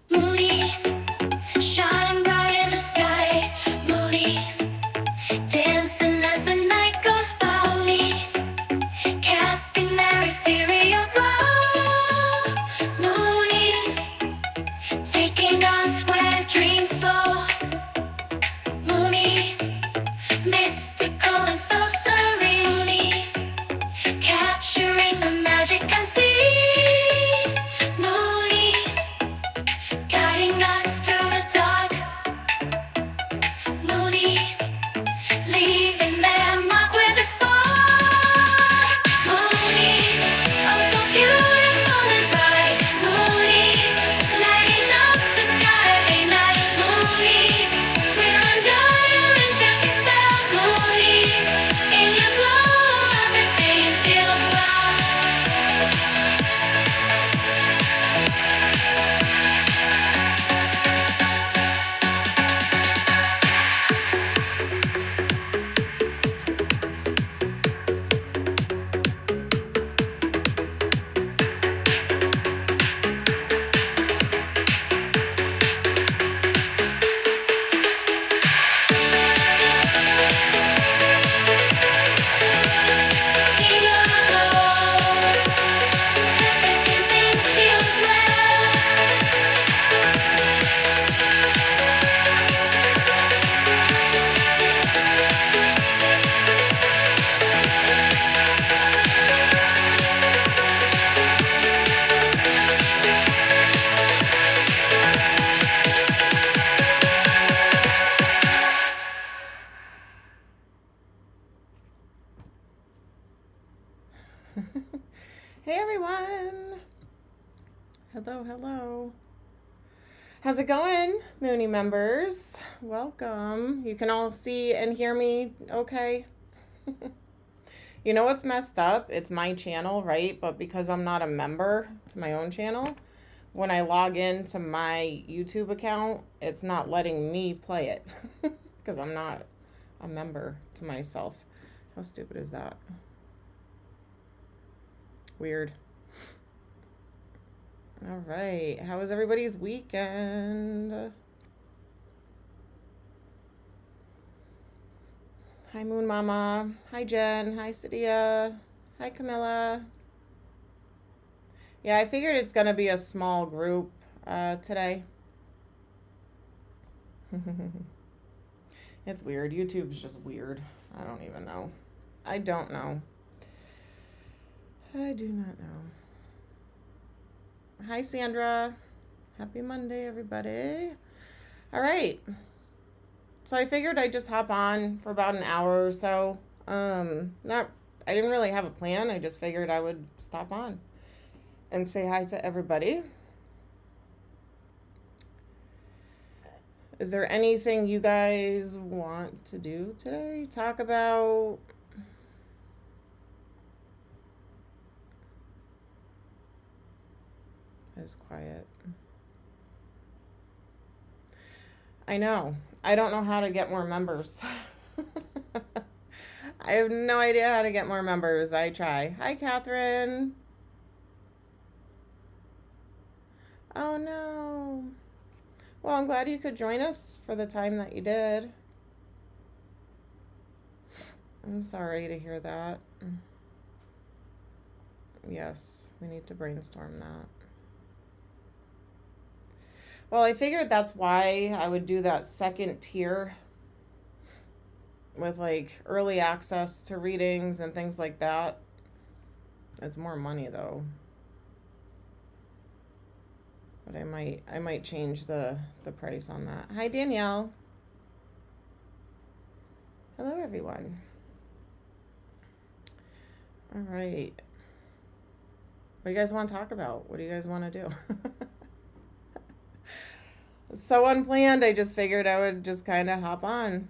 Moonies, shine bright in the sky. Moonies, dancing as the night goes by. Moonies, casting their ethereal glow. Moonies, taking us where dreams flow. Moonies, mystical and so serene. Moonies, capturing the magic unseen. Moonies, guiding us through the dark. Moonies, leaving their mark with a spark. Moonies, oh so beautiful and bright. Moonies, lighting up the sky every night. Moonies, we're under your enchanting spell. Moonies, in your glow everything feels well. In your glow, everything feels well. Hey everyone! Hello, hello. How's it going, Mooney members? Welcome. You can all see and hear me okay? You know what's messed up? It's my channel, right? But because I'm not a member to my own channel, when I log into my YouTube account, it's not letting me play it because I'm not a member to myself. How stupid is that? Weird. All right. How was everybody's weekend? Hi, Moon Mama. Hi, Jen. Hi, Sadia. Hi, Camilla. Yeah, I figured it's going to be a small group today. It's weird. YouTube's just weird. I don't even know. I don't know. I do not know. Hi, Sandra. Happy Monday, everybody. All right. So I figured I'd just hop on for about an hour or so. I didn't really have a plan. I just figured I would stop on and say hi to everybody. Is there anything you guys want to do today? Talk about? It's quiet. I know. I don't know how to get more members. I have no idea how to get more members. I try. Hi, Catherine. Oh, no. Well, I'm glad you could join us for the time that you did. I'm sorry to hear that. Yes, we need to brainstorm that. Well, I figured that's why I would do that second tier with like early access to readings and things like that. It's more money though. But I might change the price on that. Hi, Danielle. Hello, everyone. All right. What do you guys want to talk about? What do you guys want to do? So unplanned, I just figured I would just kind of hop on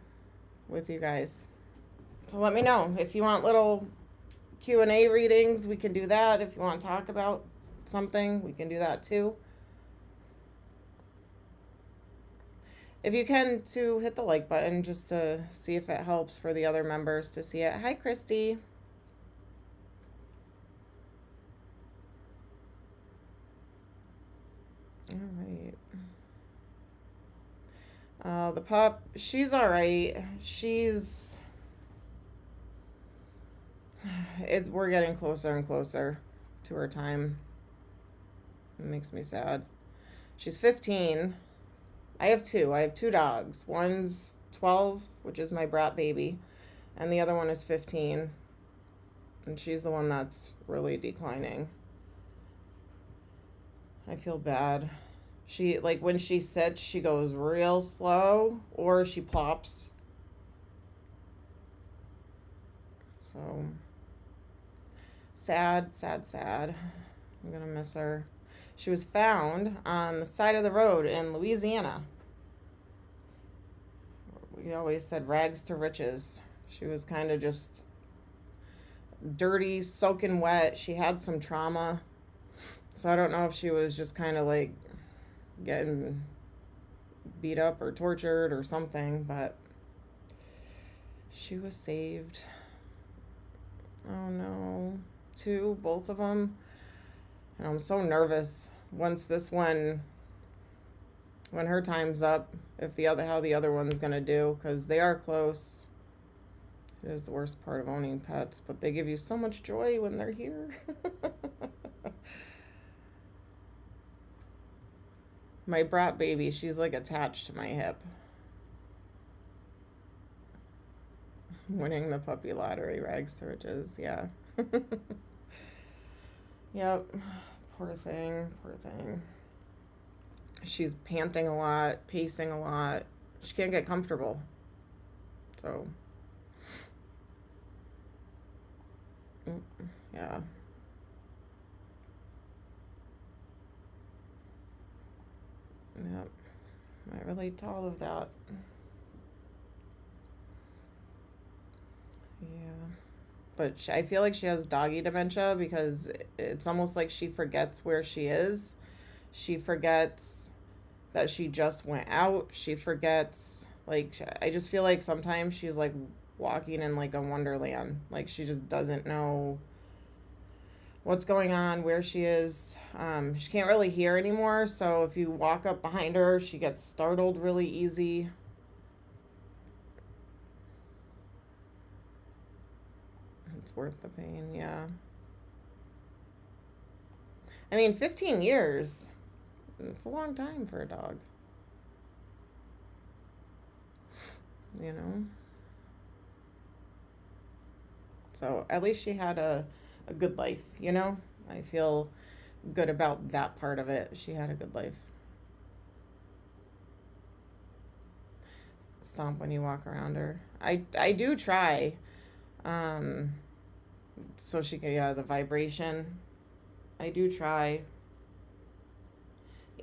with you guys. So let me know if you want little Q&A readings, we can do that. If you want to talk about something, we can do that too. If you can, to hit the like button just to see if it helps for the other members to see it. Hi, Christy. All right. The pup, she's all right. We're getting closer and closer to her time. It makes me sad. She's 15. I have two. I have two dogs. One's 12, which is my brat baby, and the other one is 15. And she's the one that's really declining. I feel bad. She, like, when she sits, she goes real slow, or she plops. So, sad, sad, sad. I'm gonna miss her. She was found on the side of the road in Louisiana. We always said rags to riches. She was kind of just dirty, soaking wet. She had some trauma. So I don't know if she was just kind of like getting beat up or tortured or something, but she was saved. Oh no. Two, both of them. And I'm so nervous once this one, when her time's up, how the other one's gonna do, because they are close. It is the worst part of owning pets, but they give you so much joy when they're here. My brat baby, she's like attached to my hip. Winning the puppy lottery, rags to riches, yeah. Yep. Poor thing, poor thing. She's panting a lot, pacing a lot. She can't get comfortable. So, yeah. Yep. I relate to all of that. Yeah. But I feel like she has doggy dementia because it's almost like she forgets where she is. She forgets that she just went out. She forgets, like, I just feel like sometimes she's like walking in like a wonderland. Like she just doesn't know what's going on, where she is. She can't really hear anymore. So if you walk up behind her, she gets startled really easy. It's worth the pain, yeah. I mean, 15 years. It's a long time for a dog. You know? So at least she had a good life, you know? I feel good about that part of it. She had a good life. Stomp when you walk around her. I do try. So she can, yeah, the vibration. I do try.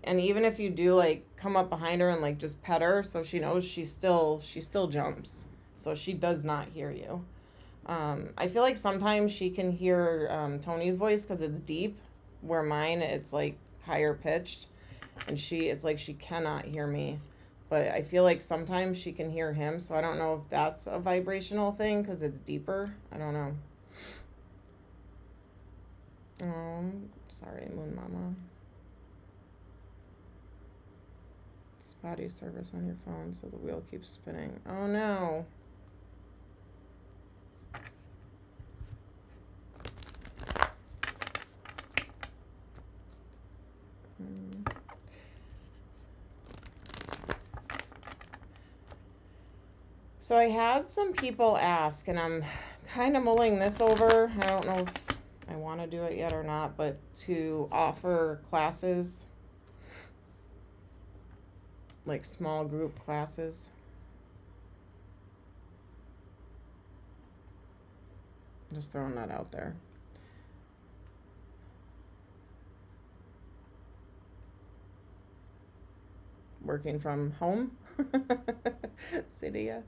And even if you do like come up behind her and like just pet her so she knows she still jumps. So she does not hear you. I feel like sometimes she can hear Tony's voice because it's deep, where mine it's like higher pitched, and it's like she cannot hear me. But I feel like sometimes she can hear him, so I don't know if that's a vibrational thing because it's deeper. I don't know. Oh, sorry, Moon Mama. Spotty service on your phone, so the wheel keeps spinning. Oh no. So I had some people ask, and I'm kind of mulling this over. I don't know if I want to do it yet or not, but to offer classes, like small group classes. Just throwing that out there. Working from home. Cydia.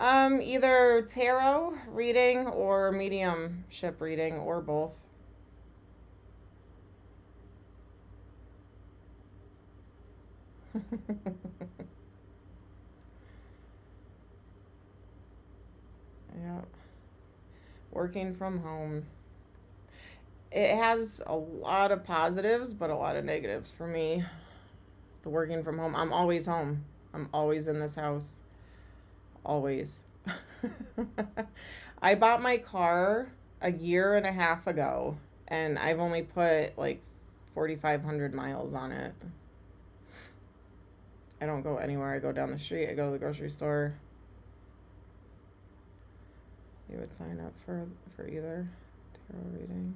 Either tarot reading or mediumship reading or both. Yeah. Working from home. it has a lot of positives, but a lot of negatives for me. The working from home. I'm always home. I'm always in this house. Always. I bought my car a year and a half ago, and I've only put like 4,500 miles on it. I don't go anywhere. I go down the street. I go to the grocery store. You would sign up for either tarot reading.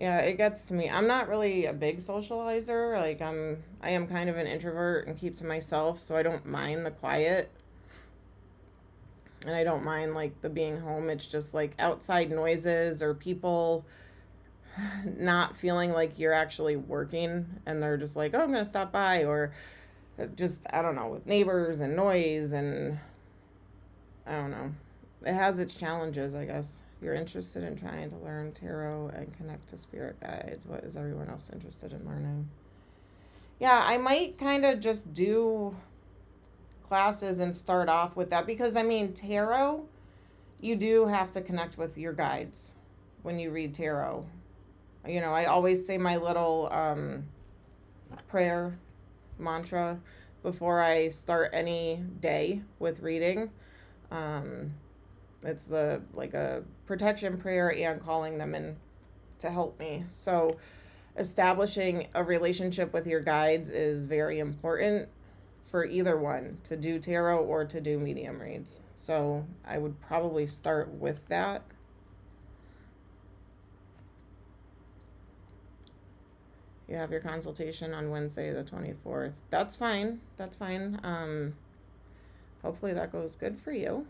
Yeah, it gets to me. I'm not really a big socializer. Like I am kind of an introvert and keep to myself, so I don't mind the quiet. And I don't mind like the being home. It's just like outside noises or people not feeling like you're actually working and they're just like, "Oh, I'm going to stop by," or just I don't know, with neighbors and noise, and I don't know. It has its challenges, I guess. You're interested in trying to learn tarot and connect to spirit guides. What is everyone else interested in learning? Yeah, I might kind of just do classes and start off with that, because I mean, tarot, you do have to connect with your guides when you read tarot. You know, I always say my little prayer mantra before I start any day with reading. It's like a protection prayer and calling them in to help me. So establishing a relationship with your guides is very important for either one, to do tarot or to do medium reads. So I would probably start with that. You have your consultation on Wednesday the 24th. That's fine. That's fine. Hopefully that goes good for you.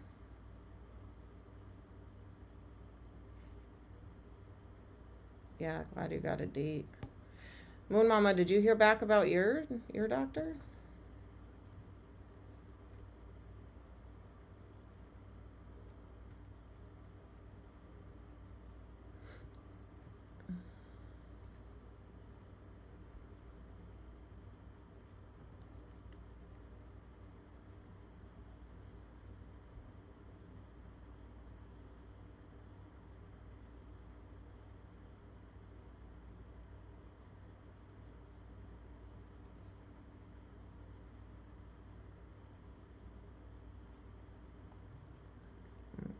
Yeah, glad you got a date. Moon Mama, did you hear back about your doctor?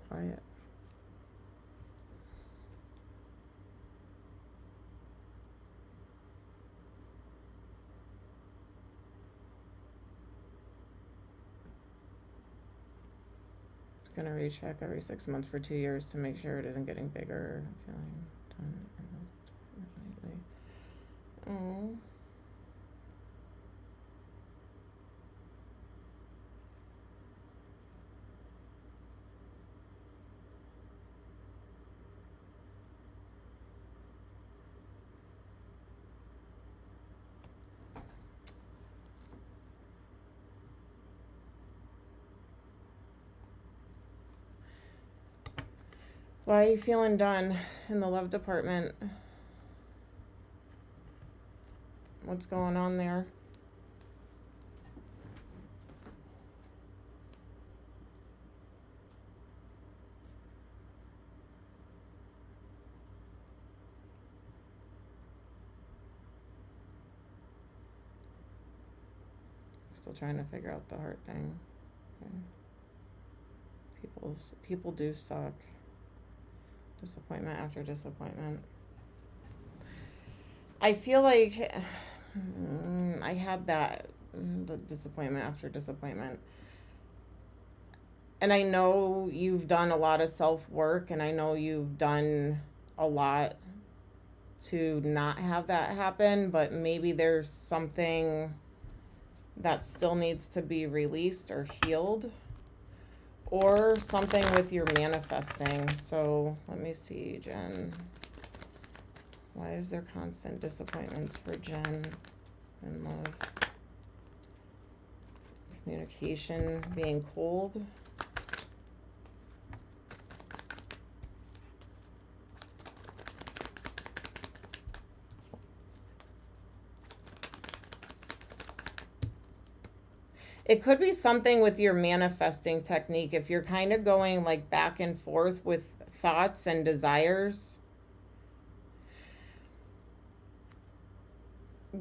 Quiet. Gonna recheck every 6 months for 2 years to make sure it isn't getting bigger. Feeling done lately. Oh. Why are you feeling done in the love department? What's going on there? Still trying to figure out the heart thing. Okay. People do suck. Disappointment after disappointment. I feel like I had that, the disappointment after disappointment. And I know you've done a lot of self-work, and I know you've done a lot to not have that happen, but maybe there's something that still needs to be released or healed, or something with your manifesting. So let me see, Jen. Why is there constant disappointments for Jen in love? Communication being cold. It could be something with your manifesting technique. If you're kind of going like back and forth with thoughts and desires,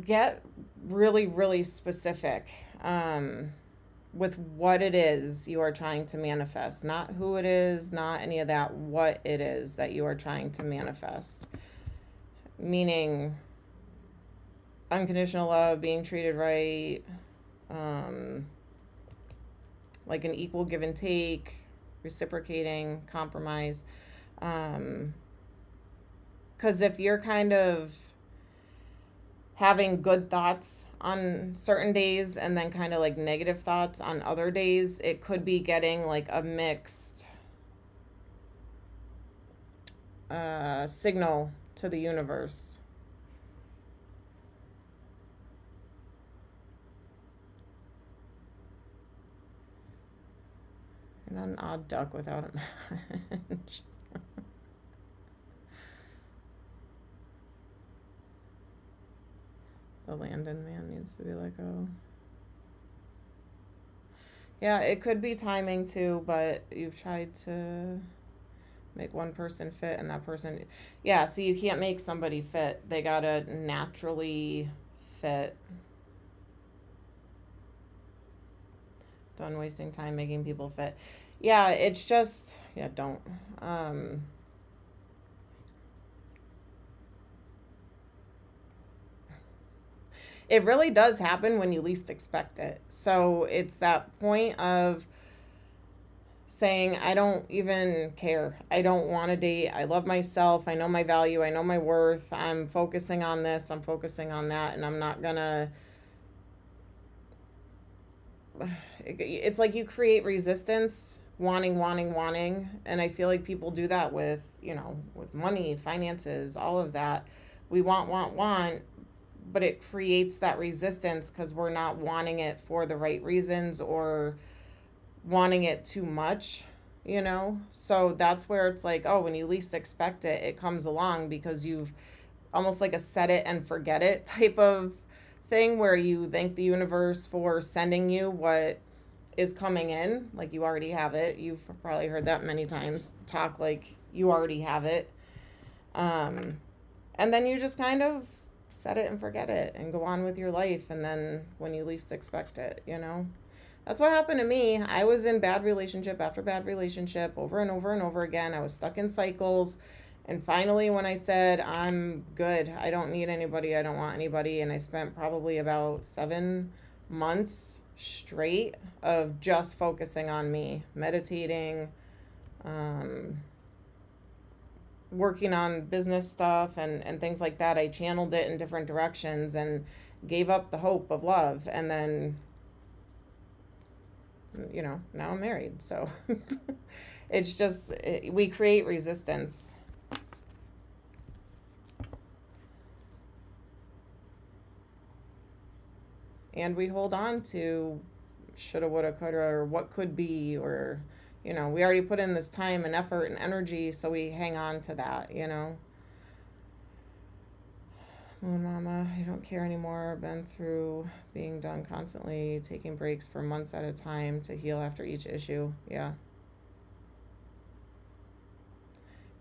get really, really specific with what it is you are trying to manifest. Not who it is, not any of that, what it is that you are trying to manifest. Meaning unconditional love, being treated right, like an equal give and take, reciprocating, compromise. Because if you're kind of having good thoughts on certain days and then kind of like negative thoughts on other days, it could be getting like a mixed signal to the universe. And an odd duck without a match. The Landon man needs to be let go. Yeah, it could be timing too, but you've tried to make one person fit and that person... Yeah, see, you can't make somebody fit. They gotta naturally fit. Done wasting time making people fit. Yeah, it's just... Yeah, don't. It really does happen when you least expect it. So it's that point of saying, I don't even care. I don't want to date. I love myself. I know my value. I know my worth. I'm focusing on this. I'm focusing on that. And I'm not going to... It's like you create resistance, wanting. And I feel like people do that with, with money, finances, all of that. We want. But it creates that resistance because we're not wanting it for the right reasons or wanting it too much, So that's where it's like, oh, when you least expect it, it comes along because you've almost like a set it and forget it type of thing where you thank the universe for sending you what is coming in. Like you already have it. You've probably heard that many times, talk like you already have it. And then you just kind of set it and forget it and go on with your life. And then when you least expect it, that's what happened to me. I was in bad relationship after bad relationship over and over and over again. I was stuck in cycles. And finally, when I said, I'm good, I don't need anybody, I don't want anybody. And I spent probably about 7 months straight of just focusing on me, meditating, working on business stuff and things like that. I channeled it in different directions and gave up the hope of love. And then, now I'm married. So it's just, we create resistance. And we hold on to shoulda, woulda, coulda, or what could be, or... we already put in this time and effort and energy, so we hang on to that, Moon Mama, I don't care anymore. Been through being done constantly, taking breaks for months at a time to heal after each issue. Yeah.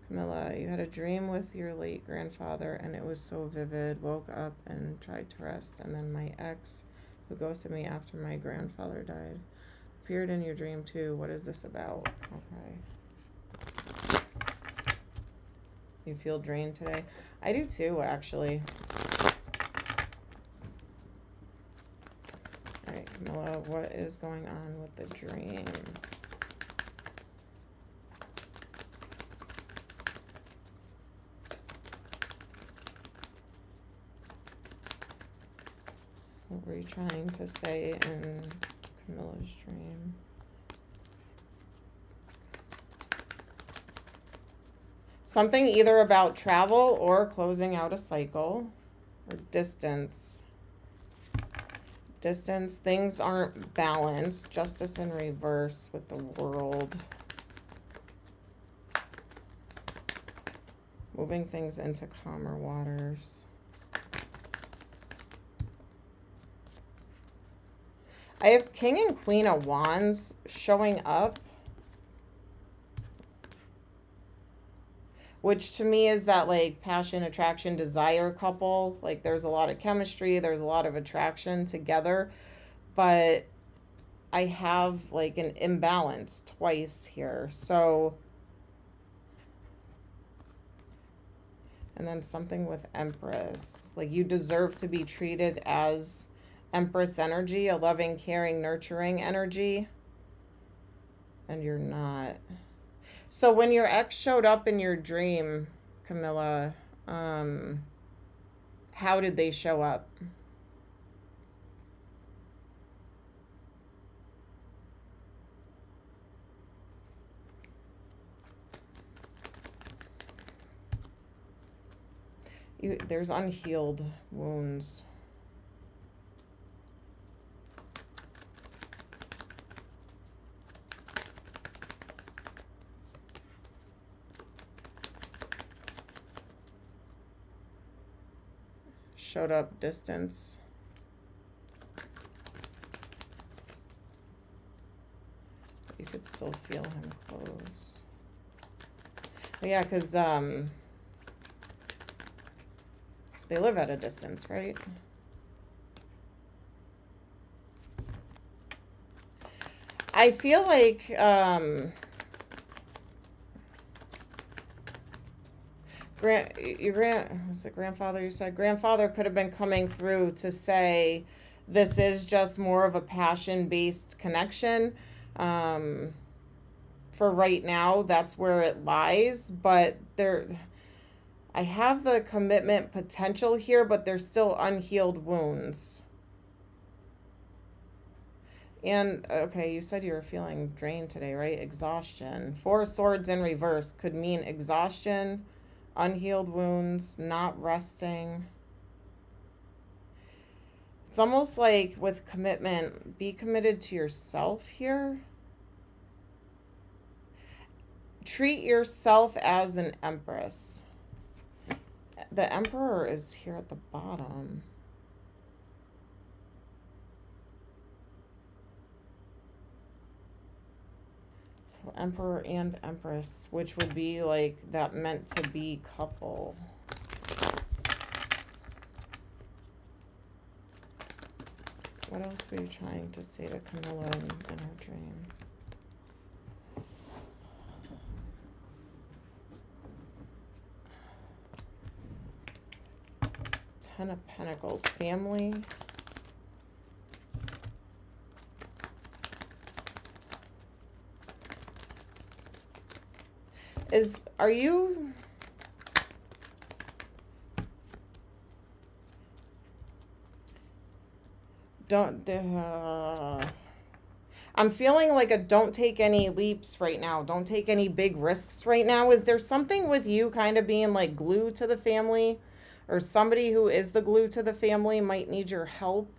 Camilla, you had a dream with your late grandfather, and it was so vivid. Woke up and tried to rest, and then my ex, who ghosted me after my grandfather died, appeared in your dream too. What is this about? Okay. You feel drained today? I do too, actually. All right, Camilla, what is going on with the dream? What were you trying to say in Camilla's dream? Something either about travel or closing out a cycle, or distance. Distance, things aren't balanced. Justice in reverse with the World. Moving things into calmer waters. I have King and Queen of Wands showing up. which to me is that like passion, attraction, desire couple. Like there's a lot of chemistry, there's a lot of attraction together, but I have like an imbalance twice here. So, and then something with Empress. Like you deserve to be treated as Empress energy, a loving, caring, nurturing energy, and you're not. So when your ex showed up in your dream, Camilla, how did they show up? There's unhealed wounds. Showed up distance. You could still feel him close. But yeah, because they live at a distance, right? I feel like was it grandfather? You said grandfather could have been coming through to say this is just more of a passion-based connection. For right now, that's where it lies. But I have the commitment potential here, but there's still unhealed wounds. And, okay, you said you were feeling drained today, right? Exhaustion. 4 swords in reverse could mean exhaustion, unhealed wounds, not resting. It's almost like with commitment, be committed to yourself here. Treat yourself as an empress. The emperor is here at the bottom. So emperor and empress, which would be like that meant to be couple. What else were you trying to say to Camilla in her dream? Ten of Pentacles, family. Are you... I'm feeling like a don't take any leaps right now. Don't take any big risks right now. Is there something with you kind of being like glue to the family? Or somebody who is the glue to the family might need your help?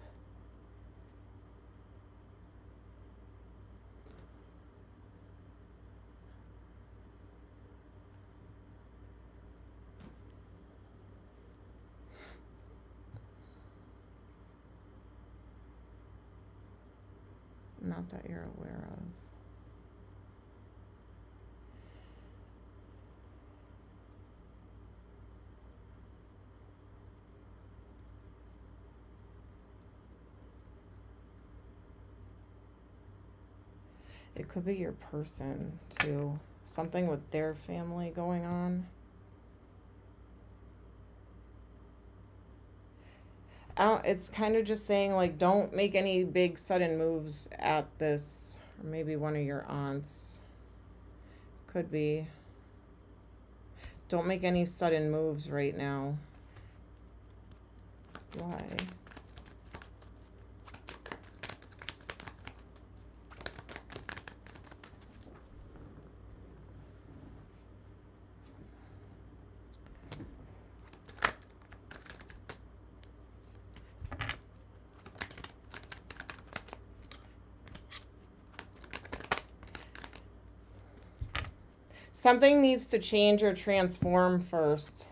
Not that you're aware of. It could be your person, too. Something with their family going on. It's kind of just saying, like, don't make any big sudden moves at this. Or maybe one of your aunts. Could be. Don't make any sudden moves right now. Why? Something needs to change or transform first,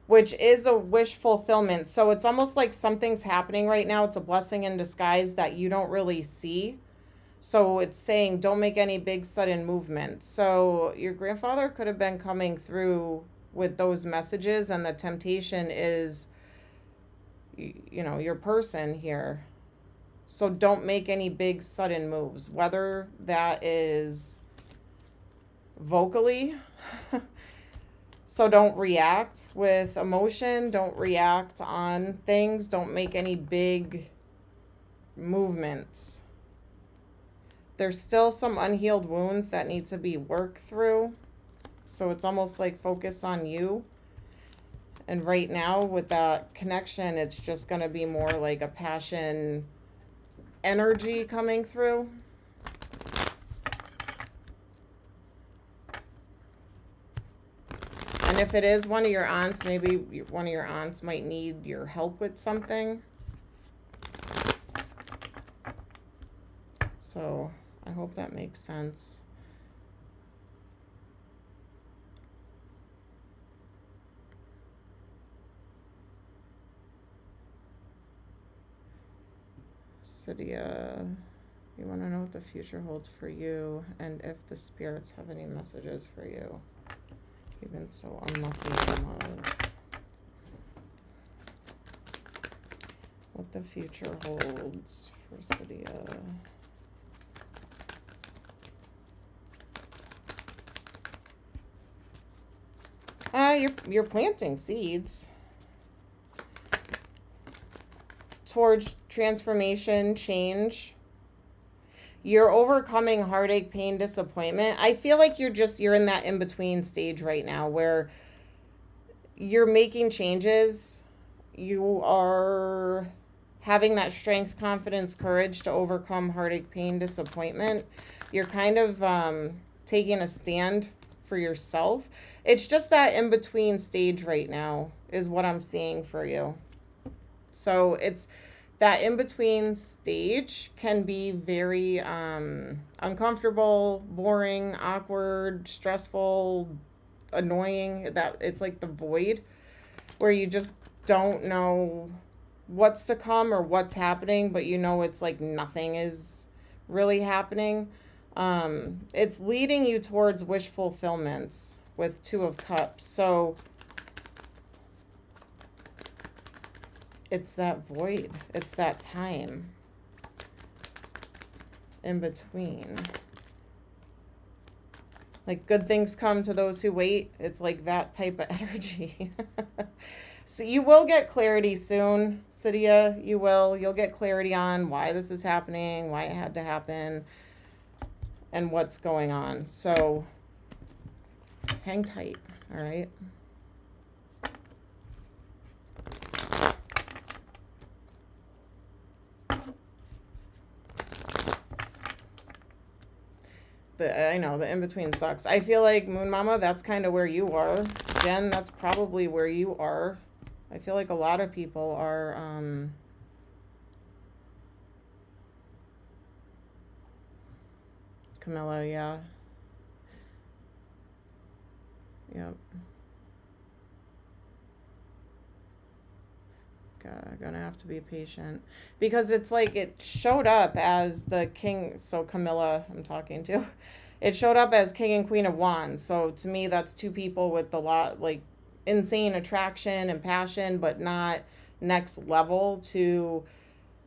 which is a wish fulfillment. So it's almost like something's happening right now. It's a blessing in disguise that you don't really see. So it's saying don't make any big sudden movements. So your grandfather could have been coming through with those messages, and the temptation is, you know, your person here. So don't make any big sudden moves, whether that is vocally. So don't react with emotion, don't react on things, don't make any big movements. There's still some unhealed wounds that need to be worked through. So it's almost like focus on you. And right now with that connection, it's just going to be more like a passion energy coming through. And if it is one of your aunts, maybe one of your aunts might need your help with something. So I hope that makes sense. Cydia, you want to know what the future holds for you and if the spirits have any messages for you. You've been so unlucky in love. What the future holds for Cydia. You're planting seeds towards transformation, change. You're overcoming heartache, pain, disappointment. I feel like you're in that in-between stage right now where you're making changes. You are having that strength, confidence, courage to overcome heartache, pain, disappointment. You're kind of taking a stand for yourself. It's just that in-between stage right now is what I'm seeing for you. So it's that in-between stage can be very uncomfortable, boring, awkward, stressful, annoying. That it's like the void where you just don't know what's to come or what's happening, but you know it's like nothing is really happening. It's leading you towards wish fulfillments with Two of Cups. So it's that void. It's that time in between. Like good things come to those who wait. It's like that type of energy. So you will get clarity soon, Cydia. You will. You'll get clarity on why this is happening, why it had to happen, and what's going on. So hang tight, all right? I know the in-between sucks. I feel like Moon Mama, that's kind of where you are. Jen, that's probably where you are. I feel like a lot of people are Camilla, yeah. Yep. Gonna have to be patient because it's like it showed up as the king. So Camilla, I'm talking to, it showed up as King and Queen of Wands. So to me, that's two people with a lot like insane attraction and passion, but not next level to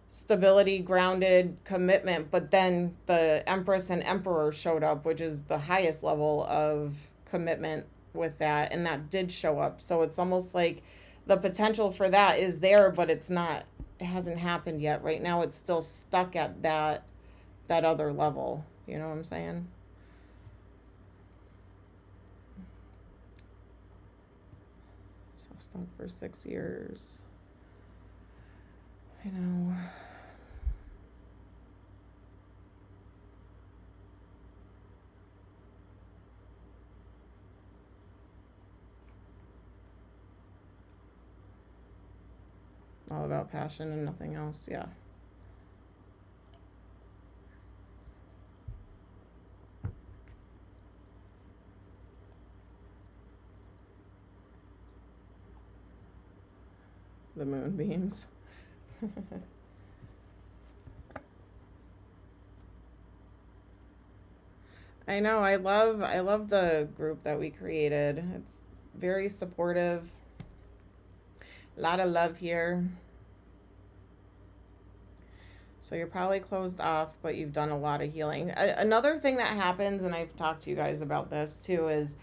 stability, grounded commitment. But then the Empress and Emperor showed up, which is the highest level of commitment with that, and that did show up. So it's almost like the potential for that is there, but it's not, it hasn't happened yet. Right now it's still stuck at that other level. You know what I'm saying? So stuck for 6 years. I know. All about passion and nothing else, yeah. The moonbeams. I know. I love the group that we created. It's very supportive. A lot of love here. So you're probably closed off, but you've done a lot of healing. Another thing that happens, and I've talked to you guys about this too, is,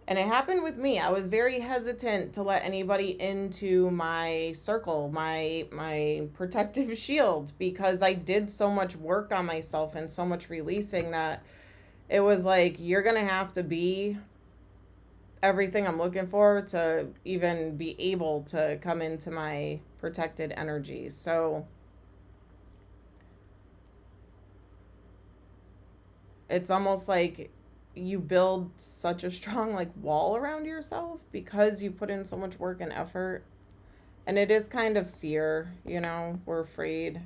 and it happened with me, I was very hesitant to let anybody into my circle, my protective shield, because I did so much work on myself and so much releasing that it was like, you're going to have to be everything I'm looking for to even be able to come into my protected energy. So it's almost like you build such a strong like wall around yourself because you put in so much work and effort. And it is kind of fear, we're afraid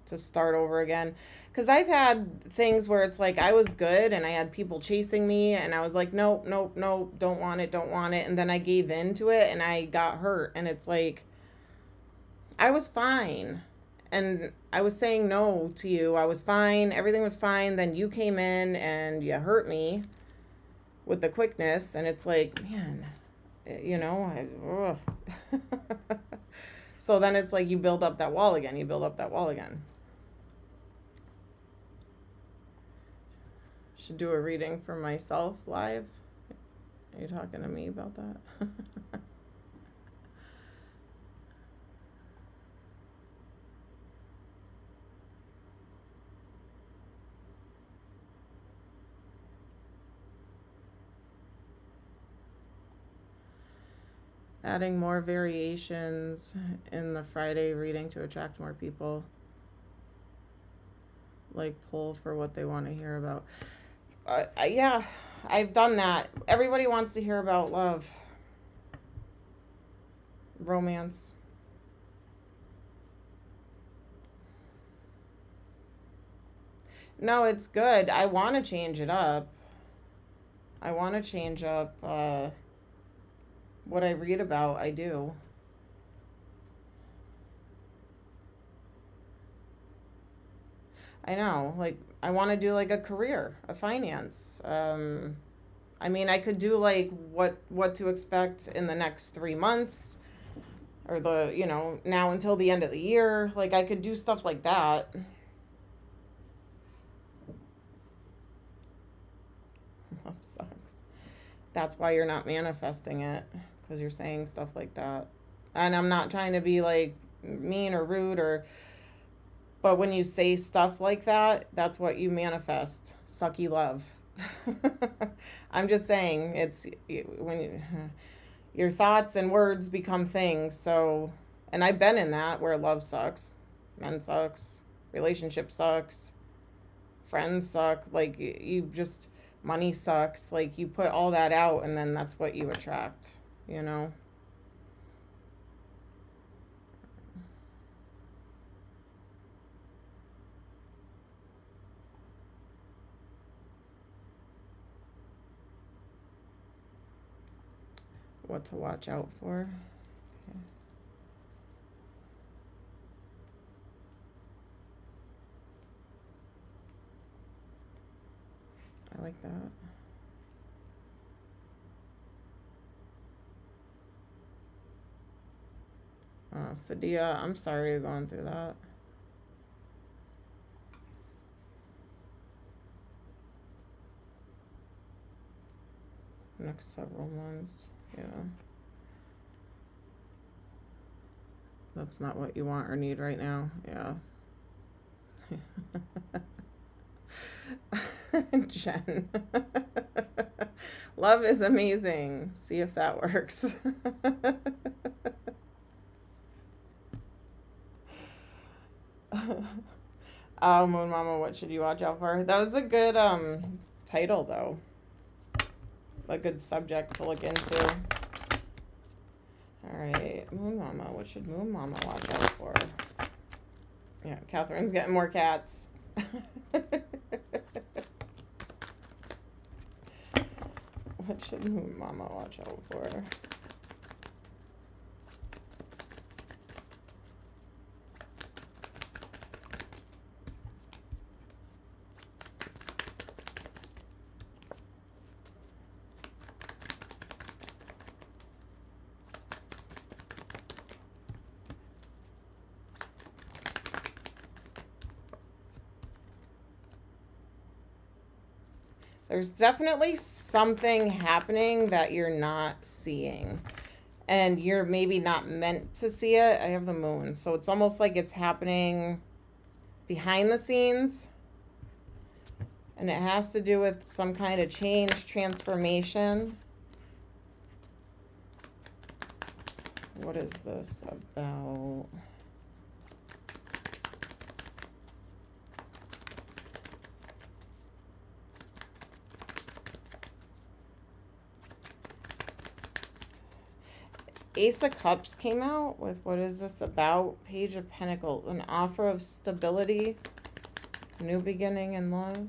to start over again. Because I've had things where it's like I was good and I had people chasing me and I was like, nope, nope, nope, don't want it, don't want it. And then I gave in to it and I got hurt. And it's like, I was fine. And I was saying no to you. I was fine. Everything was fine. Then you came in and you hurt me with the quickness. And it's like, man, So then it's like you build up that wall again. You build up that wall again. Should do a reading for myself live. Are you talking to me about that? Adding more variations in the Friday reading to attract more people. Like pull for what they want to hear about. Yeah, I've done that. Everybody wants to hear about love, romance. No, it's good. I want to change it up. I want to change up what I read about. I do. I know. Like, I want to do like a career, a finance. I mean, I could do like what to expect in the next 3 months, or now until the end of the year. Like, I could do stuff like that. Love sucks. That's why you're not manifesting it, because you're saying stuff like that. And I'm not trying to be like mean or rude but when you say stuff like that, that's what you manifest. Sucky love. I'm just saying, it's when your thoughts and words become things. So, and I've been in that where love sucks, men sucks, relationship sucks, friends suck. Like, you just, money sucks. Like, you put all that out and then that's what you attract, What to watch out for. Okay. I like that. Sadia, I'm sorry you're going through that. Next several months, yeah. That's not what you want or need right now, yeah. Jen. Love is amazing. See if that works. Oh, Moon Mama, what should you watch out for? That was a good title, though. A good subject to look into. All right, Moon Mama, what should Moon Mama watch out for? Yeah, Catherine's getting more cats. What should Moon Mama watch out for? There's definitely something happening that you're not seeing. And you're maybe not meant to see it. I have the moon. So it's almost like it's happening behind the scenes. And it has to do with some kind of change, transformation. What is this about? Ace of Cups came out with, what is this about? Page of Pentacles, an offer of stability, new beginning in love,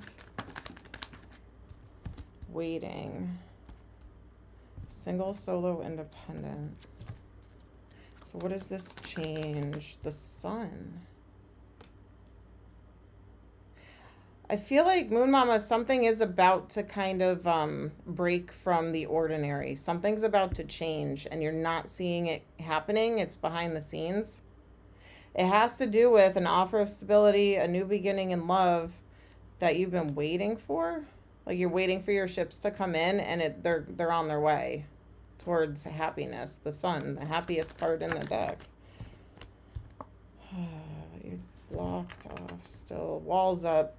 waiting, single, solo, independent. So what does this change? The Sun. I feel like, Moon Mama, something is about to kind of break from the ordinary. Something's about to change, and you're not seeing it happening. It's behind the scenes. It has to do with an offer of stability, a new beginning in love that you've been waiting for. Like you're waiting for your ships to come in, and they're on their way towards happiness. The Sun, the happiest card in the deck. You're blocked off still. Walls up.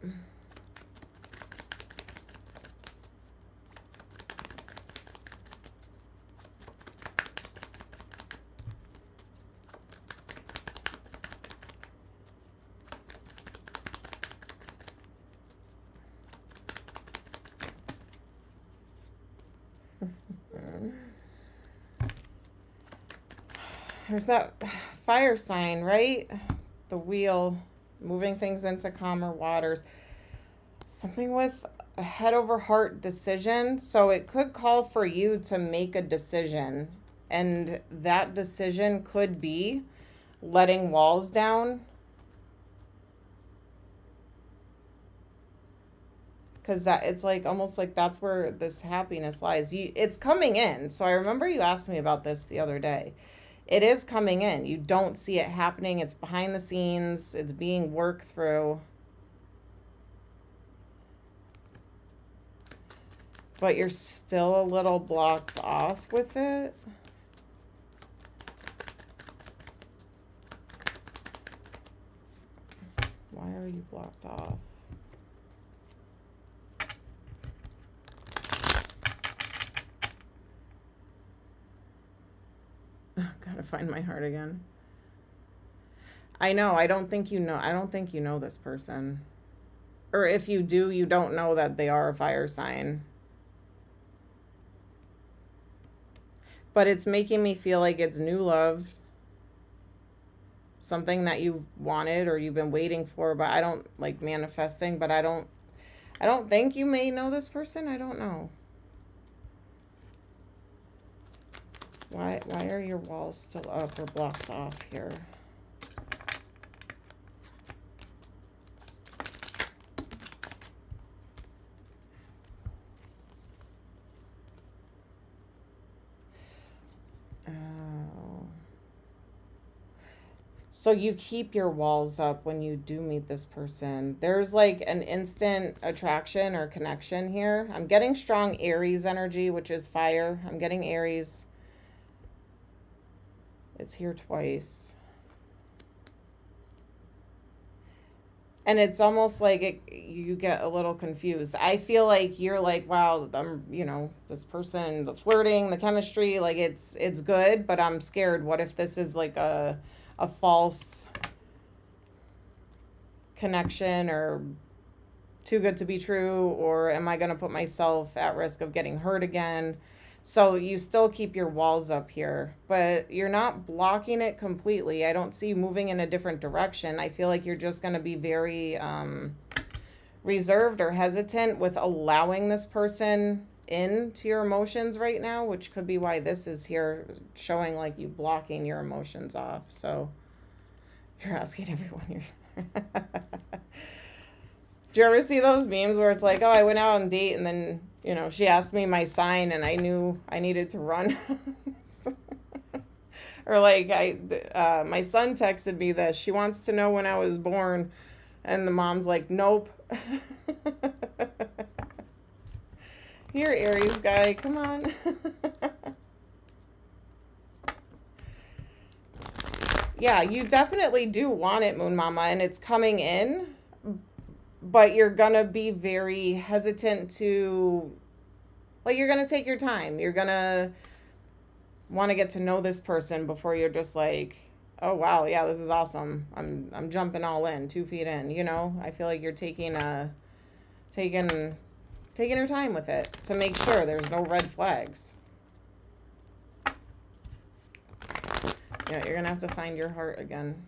There's that fire sign, right? The wheel, moving things into calmer waters. Something with a head over heart decision. So it could call for you to make a decision. And that decision could be letting walls down. Because that it's like almost like that's where this happiness lies. It's coming in. So I remember you asked me about this the other day. It is coming in. You don't see it happening. It's behind the scenes. It's being worked through. But you're still a little blocked off with it. Why are you blocked off? Gotta find my heart again. I know. I don't think you know this person. Or if you do, you don't know that they are a fire sign. But it's making me feel like it's new love. Something that you wanted or you've been waiting for, but I don't like manifesting, but I don't think you may know this person. I don't know. Why are your walls still up or blocked off here? Oh. So you keep your walls up when you do meet this person. There's like an instant attraction or connection here. I'm getting strong Aries energy, which is fire. I'm getting Aries. It's here twice. And it's almost like you get a little confused. I feel like you're like, wow, this person, the flirting, the chemistry, like it's good, but I'm scared. What if this is like a false connection or too good to be true? Or am I going to put myself at risk of getting hurt again? So you still keep your walls up here, but you're not blocking it completely. I don't see you moving in a different direction. I feel like you're just going to be very reserved or hesitant with allowing this person into your emotions right now, which could be why this is here showing like you blocking your emotions off. So you're asking everyone. Do you ever see those memes where it's like, oh, I went out on a date and then, she asked me my sign and I knew I needed to run. Or like my son texted me that she wants to know when I was born. And the mom's like, nope. Here, Aries guy, come on. Yeah, you definitely do want it, Moon Mama, and it's coming in, but you're gonna be very hesitant to, like, you're gonna take your time. You're gonna want to get to know this person before you're just like, oh wow, yeah, this is awesome. I'm jumping all in, 2 feet in. You know, I feel like you're taking your time with it to make sure there's no red flags. Yeah, you're gonna have to find your heart again.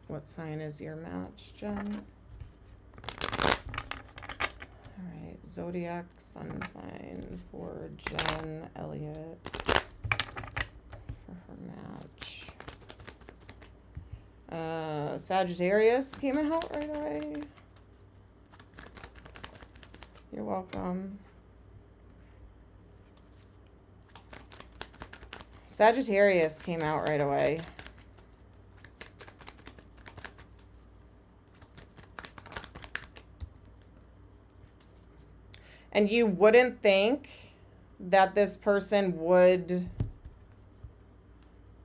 What sign is your match, Jen? All right, zodiac sun sign for Jen Elliott for her match. Sagittarius came out right away. You're welcome. Sagittarius came out right away. And you wouldn't think that this person would,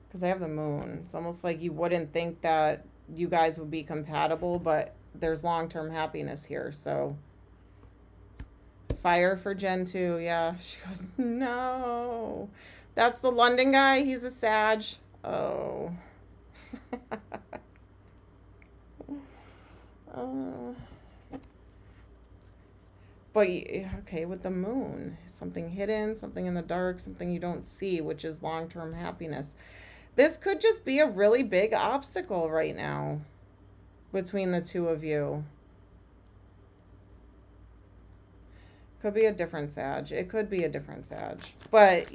because I have the moon. It's almost like you wouldn't think that you guys would be compatible, but there's long-term happiness here. So fire for Jen too. Yeah. She goes, no. That's the London guy. He's a Sag. Oh. But, okay, with the moon, something hidden, something in the dark, something you don't see, which is long-term happiness. This could just be a really big obstacle right now between the two of you. Could be a different Sag. It could be a different Sag. But,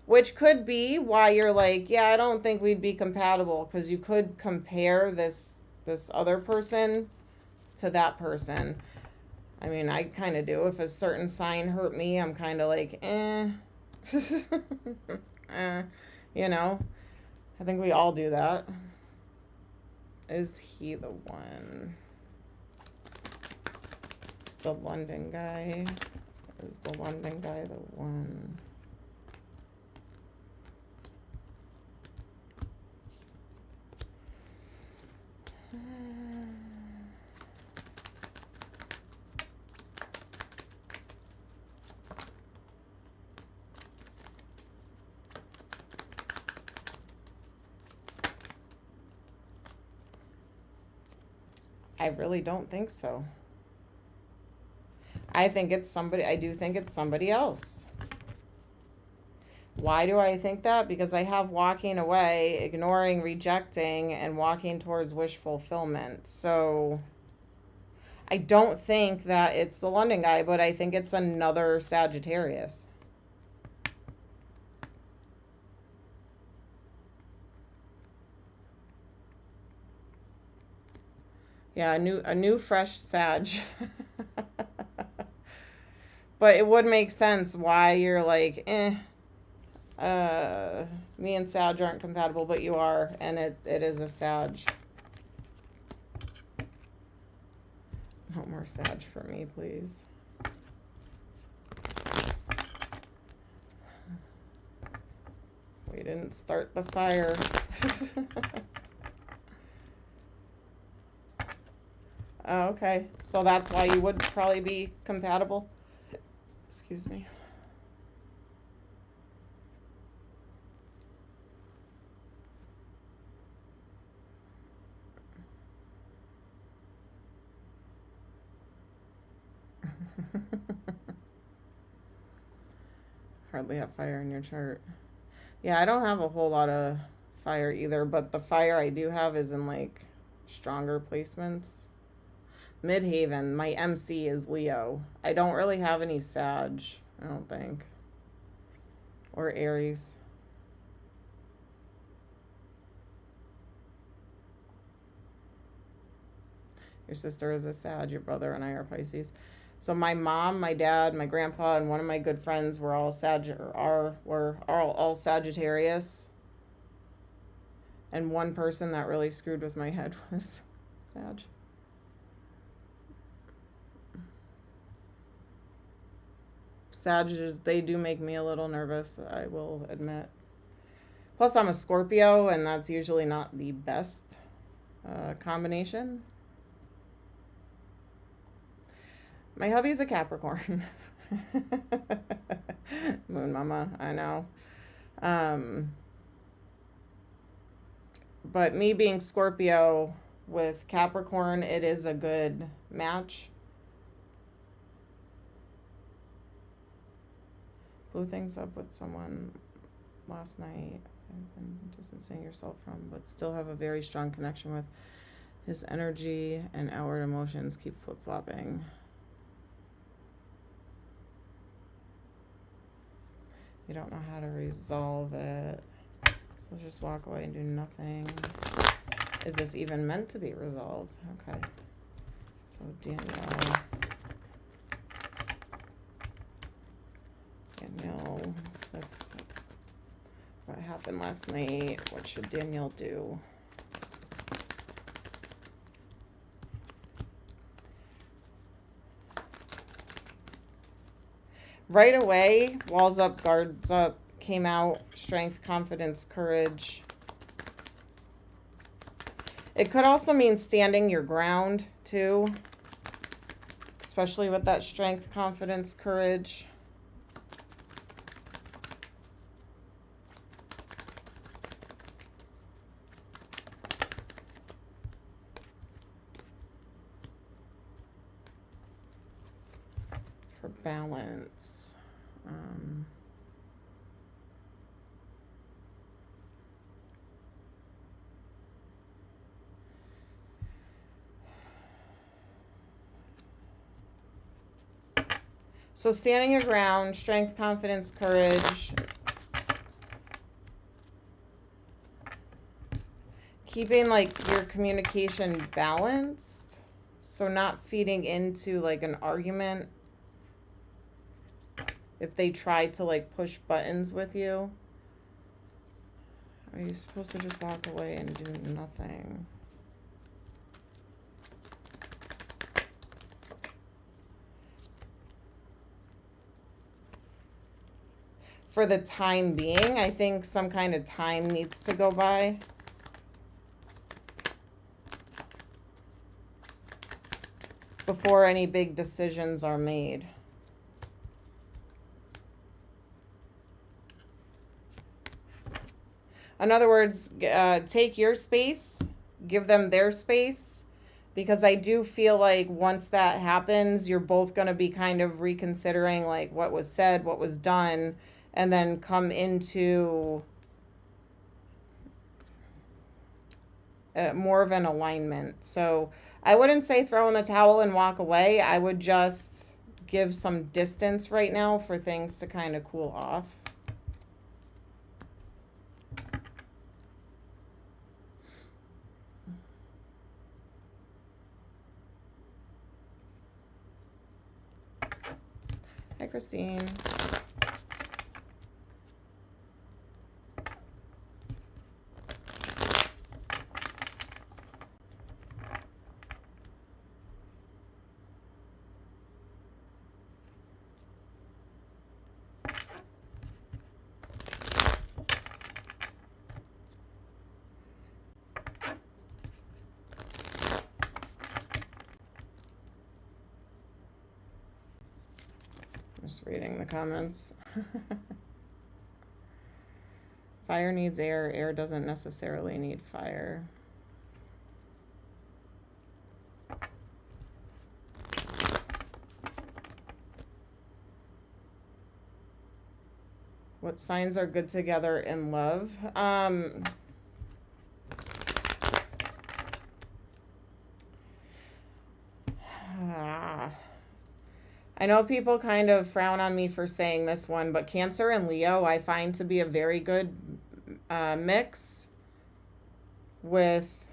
which could be why you're like, yeah, I don't think we'd be compatible, because you could compare this other person to that person. I mean, I kind of do. If a certain sign hurt me, I'm kind of like, you know, I think we all do that. Is he the one? The London guy? Is the London guy the one? I really don't think so. I think it's somebody, I do think it's somebody else. Why do I think that? Because I have walking away, ignoring, rejecting, and walking towards wish fulfillment. So I don't think that it's the London guy, but I think it's another Sagittarius. Yeah, a new fresh Sag. But it would make sense why you're like, me and Sag aren't compatible, but you are, and it is a Sag. No more Sag for me, please. We didn't start the fire. Oh, okay. So that's why you would probably be compatible. Excuse me. Hardly have fire in your chart. Yeah, I don't have a whole lot of fire either, but the fire I do have is in like stronger placements. Midhaven, my MC is Leo. I don't really have any Sag, I don't think. Or Aries. Your sister is a Sag, your brother and I are Pisces. So my mom, my dad, my grandpa, and one of my good friends were all all Sagittarius. And one person that really screwed with my head was Sag. Sagittarius, they do make me a little nervous, I will admit. Plus, I'm a Scorpio, and that's usually not the best combination. My hubby's a Capricorn. Moon mama, I know. But me being Scorpio with Capricorn, it is a good match. Blew things up with someone last night. I've been distancing yourself from, but still have a very strong connection with his energy, and outward emotions keep flip-flopping. You don't know how to resolve it. So just walk away and do nothing. Is this even meant to be resolved? Okay. So Danielle, that's what happened last night. What should Danielle do? Right away, walls up, guards up, came out, strength, confidence, courage. It could also mean standing your ground, too. Especially with that strength, confidence, courage. For balance. So standing your ground, strength, confidence, courage. Keeping like your communication balanced. So not feeding into like an argument if they try to like push buttons with you. Are you supposed to just walk away and do nothing? For the time being, I think some kind of time needs to go by. Before any big decisions are made. In other words, take your space, give them their space, because I do feel like once that happens, you're both going to be kind of reconsidering like what was said, what was done, and then come into more of an alignment. So I wouldn't say throw in the towel and walk away. I would just give some distance right now for things to kind of cool off. Hi, Christine. Just reading the comments. Fire needs air. Air doesn't necessarily need fire. What signs are good together in love? I know people kind of frown on me for saying this one, but Cancer and Leo I find to be a very good mix with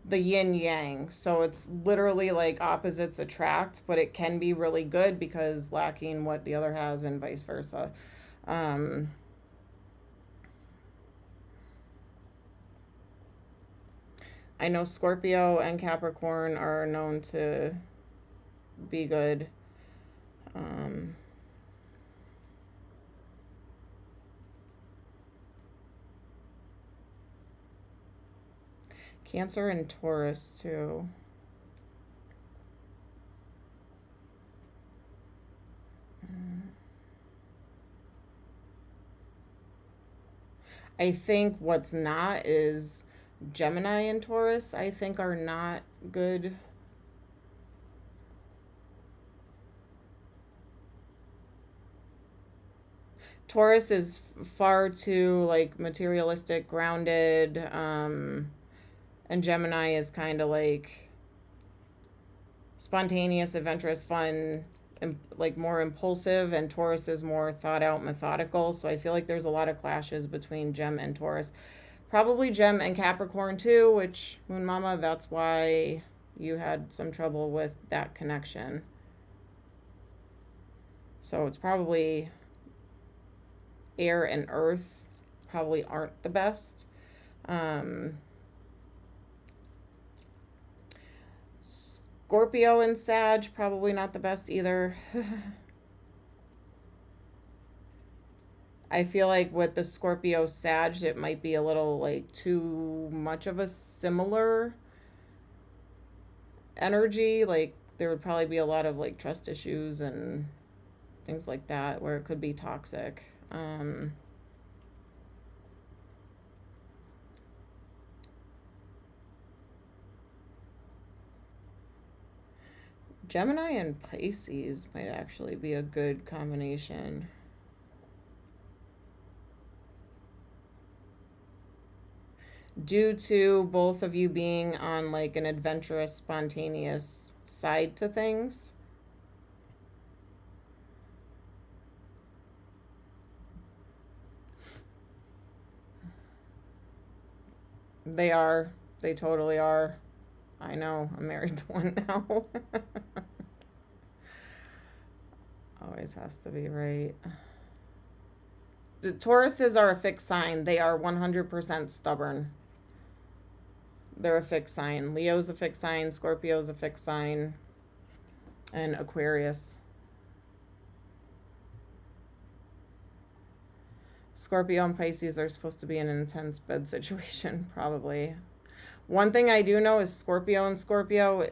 the yin yang. So it's literally like opposites attract, but it can be really good because lacking what the other has and vice versa. I know Scorpio and Capricorn are known to be good. Cancer and Taurus too. I think what's not is Gemini and Taurus, I think, are not good. Taurus is far too like materialistic, grounded, and Gemini is kind of like spontaneous, adventurous, fun, and like more impulsive, and Taurus is more thought out, methodical. So I feel like there's a lot of clashes between Gem and Taurus. Probably Gem and Capricorn too, which, Moon Mama, that's why you had some trouble with that connection. So it's probably air and earth probably aren't the best. Scorpio and Sag, probably not the best either. I feel like with the Scorpio Sag, it might be a little like too much of a similar energy. Like there would probably be a lot of like trust issues and things like that where it could be toxic. Gemini and Pisces might actually be a good combination. Due to both of you being on like an adventurous, spontaneous side to things. They are. They totally are. I know. I'm married to one now. Always has to be, right? The Tauruses are a fixed sign. They are 100% stubborn. They're a fixed sign. Leo's a fixed sign. Scorpio's a fixed sign. And Aquarius. Scorpio and Pisces are supposed to be in an intense bed situation, probably. One thing I do know is Scorpio and Scorpio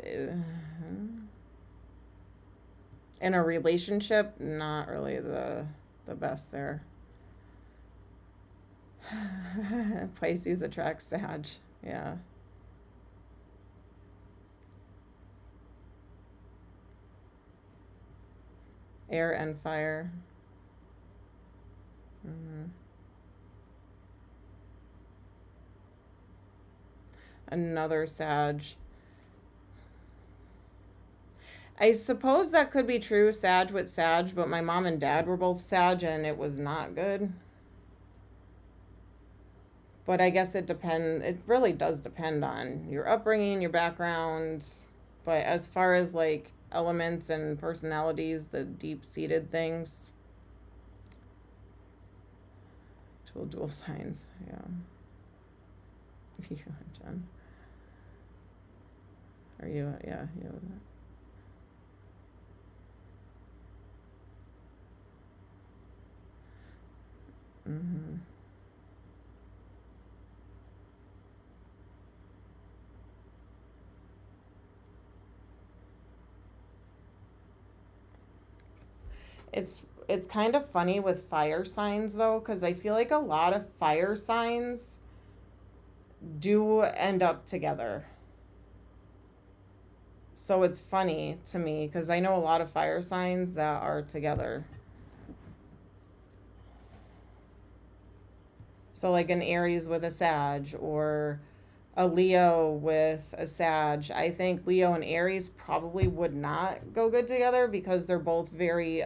in a relationship, not really the best there. Pisces attracts Sag. Yeah. Air and fire. Another Sag. I suppose that could be true, Sag with Sag, but my mom and dad were both Sag and it was not good. But I guess it really does depend on your upbringing, your background. But as far as like elements and personalities, the deep-seated things, dual signs, yeah. You, Jen. Are you, yeah, you. It's kind of funny with fire signs though, because I feel like a lot of fire signs do end up together. So it's funny to me because I know a lot of fire signs that are together. So like an Aries with a Sag or a Leo with a Sag. I think Leo and Aries probably would not go good together because they're both very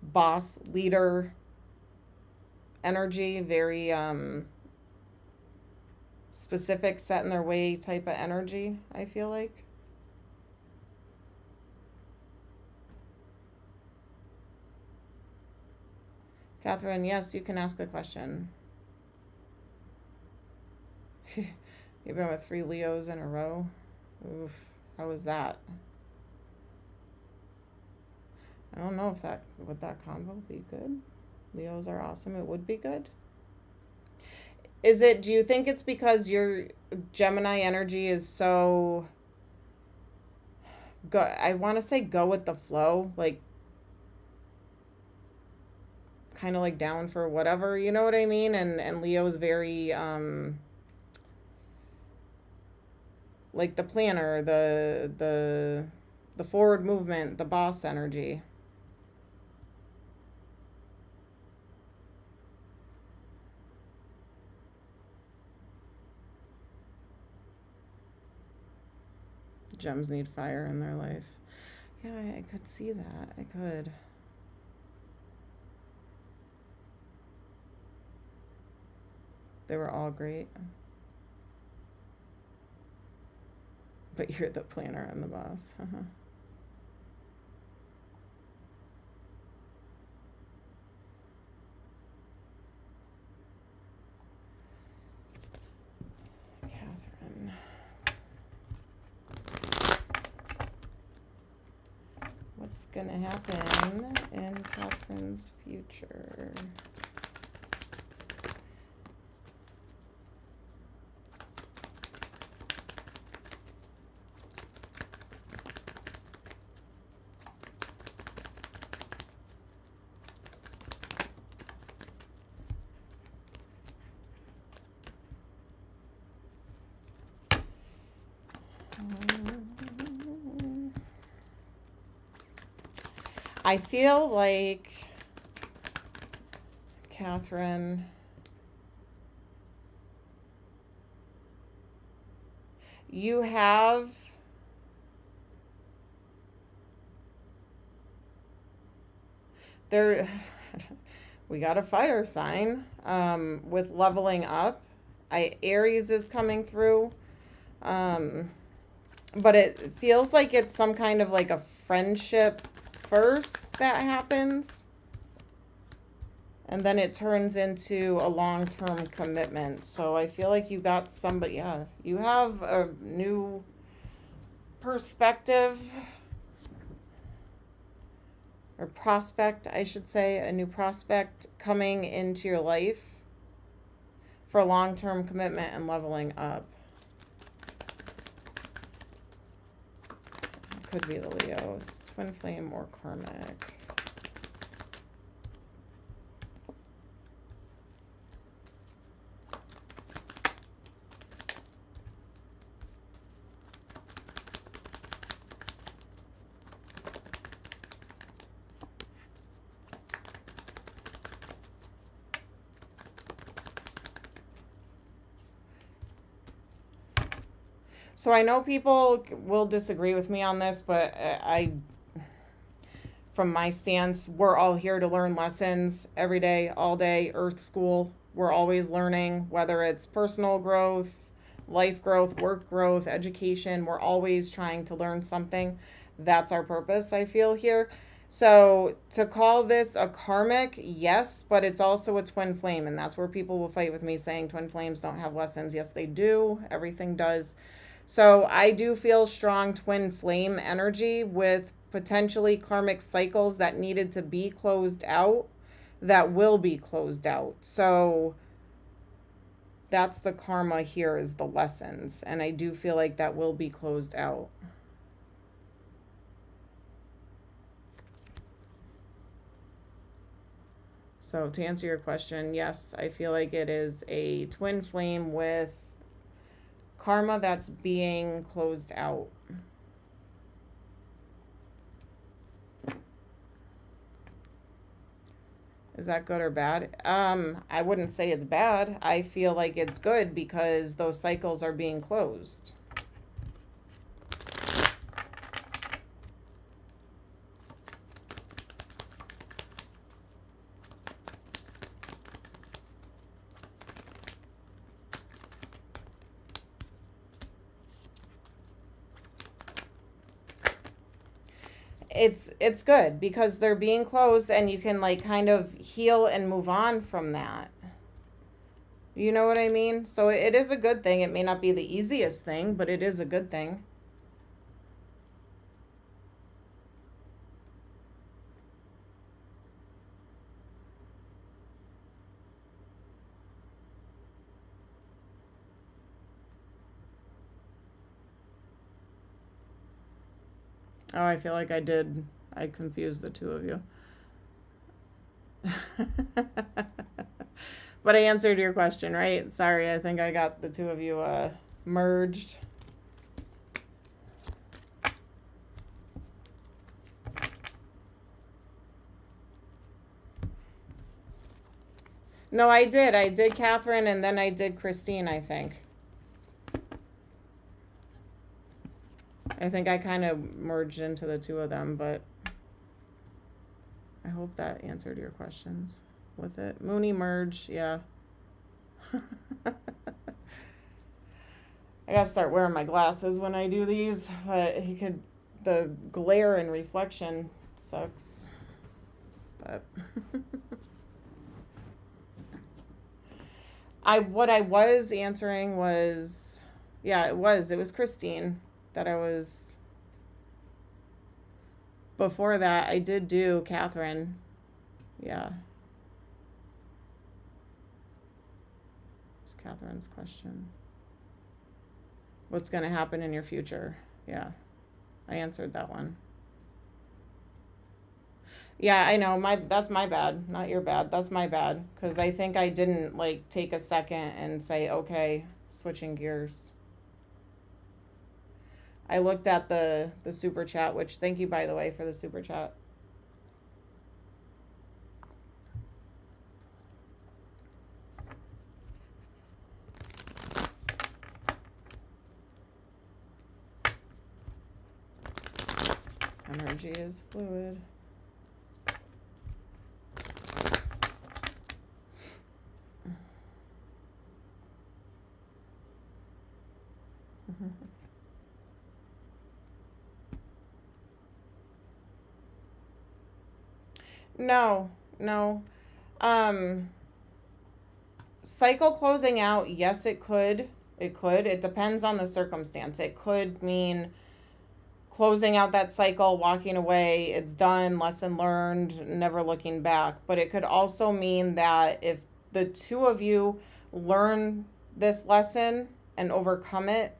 boss leader energy, very specific, set in their way type of energy, I feel like. Catherine, yes, you can ask a question. You've been with 3 Leos in a row? Oof, how was that? I don't know if would that combo be good? Leos are awesome. It would be good. Do you think it's because your Gemini energy is so, I want to say go with the flow, like kind of like down for whatever, you know what I mean? And Leo's very, like the planner, the forward movement, the boss energy. Gems need fire in their life. Yeah, I could see that. I could. They were all great. But you're the planner and the boss. Catherine. What's going to happen in Catherine's future? I feel like, Catherine, you have there we got a fire sign with leveling up. Aries is coming through. But it feels like it's some kind of like a friendship first that happens, and then it turns into a long-term commitment. So I feel like you got somebody, yeah, you have a new perspective, or prospect, I should say, a new prospect coming into your life for long-term commitment and leveling up. Could be the Leos, twin flame or karmic. So I know people will disagree with me on this, but from my stance, we're all here to learn lessons every day, all day, Earth School. We're always learning, whether it's personal growth, life growth, work growth, education. We're always trying to learn something. That's our purpose, I feel, here. So to call this a karmic, yes, but it's also a twin flame. And that's where people will fight with me saying twin flames don't have lessons. Yes, they do. Everything does. So I do feel strong twin flame energy with potentially karmic cycles that needed to be closed out that will be closed out. So that's the karma here, is the lessons. And I do feel like that will be closed out. So to answer your question, yes, I feel like it is a twin flame with karma that's being closed out. Is that good or bad? I wouldn't say it's bad. I feel like it's good because those cycles are being closed. it's good because they're being closed and you can like kind of heal and move on from that. You know what I mean? So it is a good thing. It may not be the easiest thing, but it is a good thing. Oh, I feel like I confused the two of you. But I answered your question, right? Sorry, I think I got the two of you merged. No, I did. I did Catherine and then I did Christine, I think. I think I kind of merged into the two of them, but I hope that answered your questions with it. Mooney merge, yeah. I gotta start wearing my glasses when I do these, but the glare and reflection sucks. But what I was answering was, yeah, it was Christine that I was. Before that, I did do Catherine. Yeah. It's Catherine's question. What's going to happen in your future? Yeah. I answered that one. Yeah, I know. That's my bad, not your bad. That's my bad because I think I didn't like take a second and say, "Okay, switching gears." I looked at the super chat, which thank you by the way for the super chat. Energy is fluid. No. Cycle closing out, yes, it could. It depends on the circumstance. It could mean closing out that cycle, walking away, it's done, lesson learned, never looking back. But it could also mean that if the two of you learn this lesson and overcome it,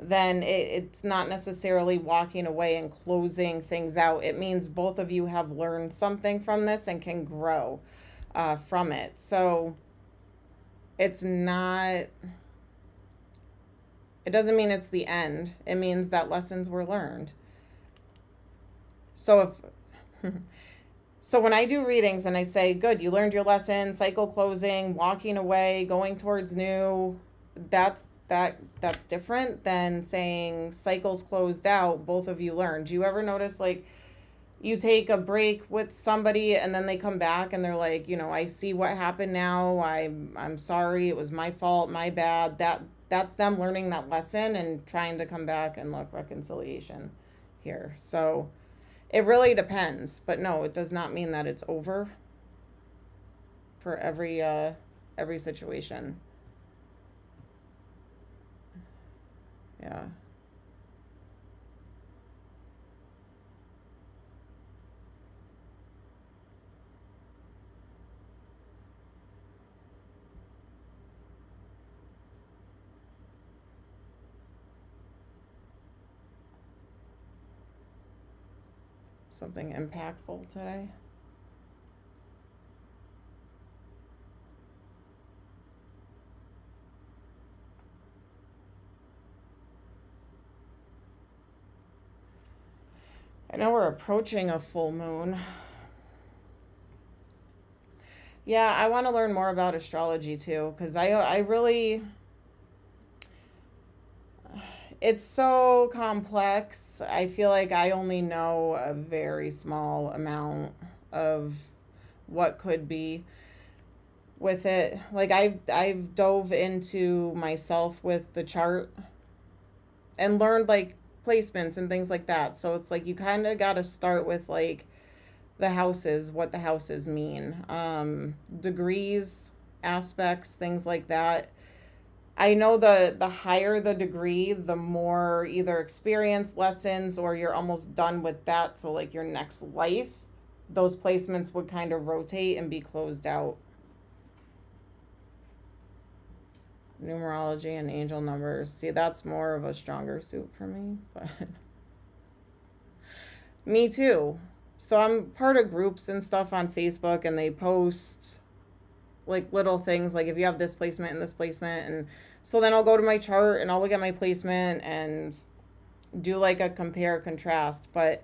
then it's not necessarily walking away and closing things out. It means both of you have learned something from this and can grow from it. So it's not, it doesn't mean it's the end. It means that lessons were learned. So so when I do readings and I say, good, you learned your lesson, cycle closing, walking away, going towards new, that's different than saying cycles closed out, both of you learned. Do you ever notice like you take a break with somebody and then they come back and they're like, I see what happened now. I'm sorry. It was my fault, my bad. That's them learning that lesson and trying to come back and look reconciliation here. So it really depends, but no, it does not mean that it's over for every situation. Yeah. Something impactful today. I know we're approaching a full moon. Yeah, I want to learn more about astrology too, because I really, it's so complex. I feel like I only know a very small amount of what could be with it. Like I've dove into myself with the chart and learned like placements and things like that. So it's like you kind of got to start with like the houses, what the houses mean, degrees, aspects, things like that. I know the higher the degree, the more either experience, lessons, or you're almost done with that. So like your next life, those placements would kind of rotate and be closed out. Numerology and angel numbers. See, that's more of a stronger suit for me, but me too. So I'm part of groups and stuff on Facebook, and they post like little things like if you have this placement and this placement, and so then I'll go to my chart and I'll look at my placement and do like a compare contrast. But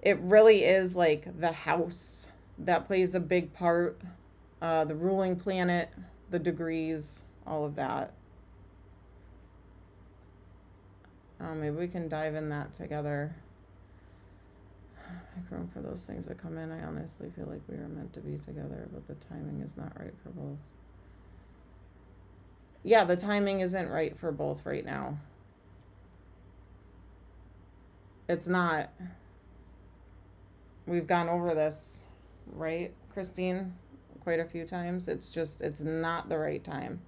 it really is like the house that plays a big part, the ruling planet, the degrees, all of that. Maybe we can dive in that together. Make room for those things that come in. I honestly feel like we are meant to be together, but the timing is not right for both. Yeah, the timing isn't right for both right now. It's not. We've gone over this, right, Christine? Quite a few times. It's not the right time.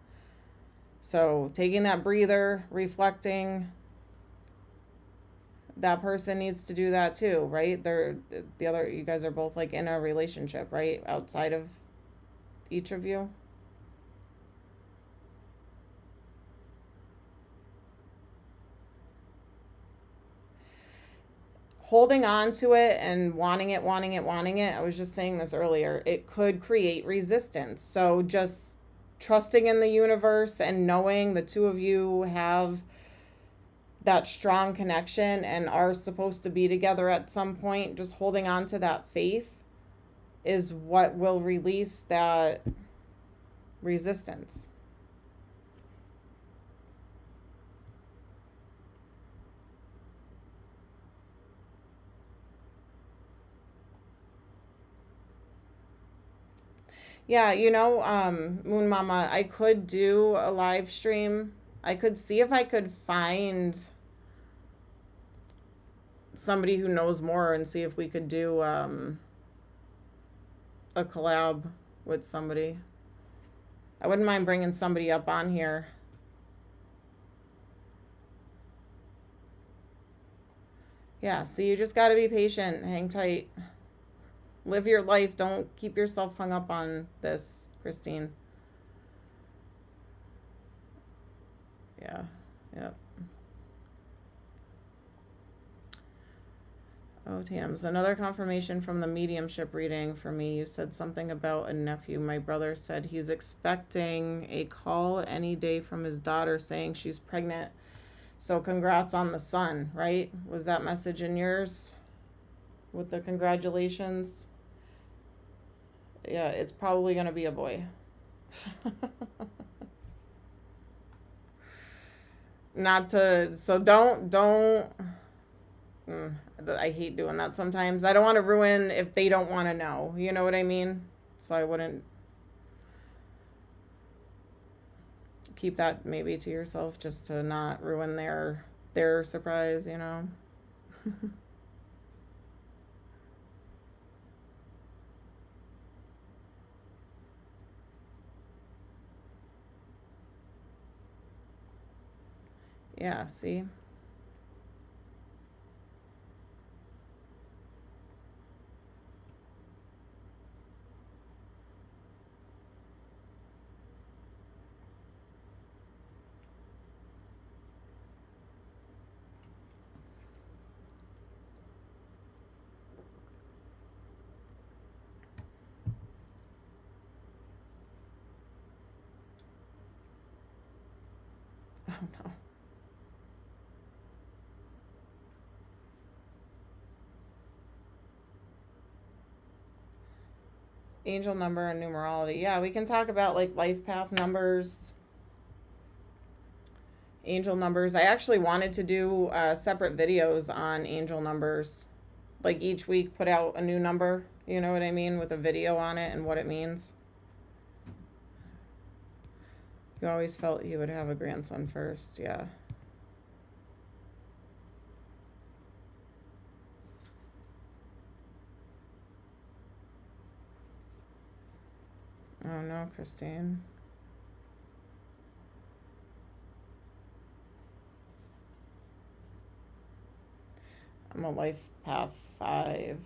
So taking that breather, reflecting, that person needs to do that too, right? You guys are both like in a relationship, right? Outside of each of you. Holding on to it and wanting it. I was just saying this earlier. It could create resistance. So just trusting in the universe and knowing the two of you have that strong connection and are supposed to be together at some point, just holding on to that faith is what will release that resistance. Yeah, Moon Mama, I could do a live stream. I could see if I could find somebody who knows more and see if we could do a collab with somebody. I wouldn't mind bringing somebody up on here. Yeah, so you just got to be patient. Hang tight. Live your life. Don't keep yourself hung up on this, Christine. Yeah, yep. Oh, Tams, another confirmation from the mediumship reading for me. You said something about a nephew. My brother said he's expecting a call any day from his daughter saying she's pregnant. So congrats on the son, right? Was that message in yours with the congratulations? Yeah, it's probably going to be a boy. Don't. I hate doing that sometimes. I don't want to ruin if they don't want to know. You know what I mean? So I wouldn't keep that maybe to yourself just to not ruin their surprise, Yeah, see? Oh no. Angel number and numerology. Yeah, we can talk about like life path numbers, angel numbers. I actually wanted to do separate videos on angel numbers. Like each week put out a new number, you know what I mean, with a video on it and what it means. You always felt he would have a grandson first, yeah. Oh no, Christine. I'm a life path 5.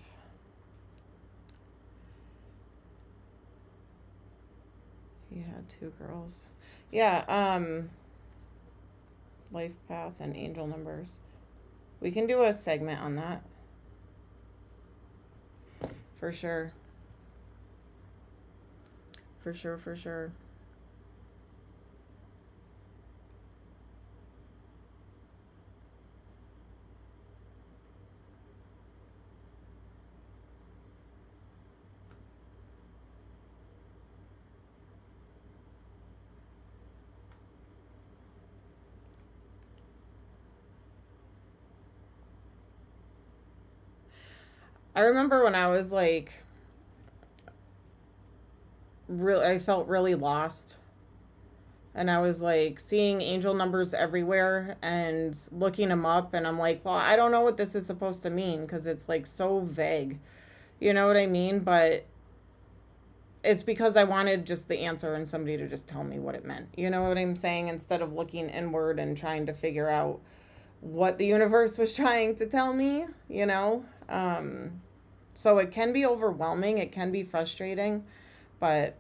He had 2 girls. Yeah, life path and angel numbers. We can do a segment on that. For sure. For sure, for sure. I remember when I was like, I felt really lost. And I was like seeing angel numbers everywhere and looking them up. And I'm like, well, I don't know what this is supposed to mean because it's like so vague. You know what I mean? But it's because I wanted just the answer and somebody to just tell me what it meant. You know what I'm saying? Instead of looking inward and trying to figure out what the universe was trying to tell me, you know? So it can be overwhelming. It can be frustrating. But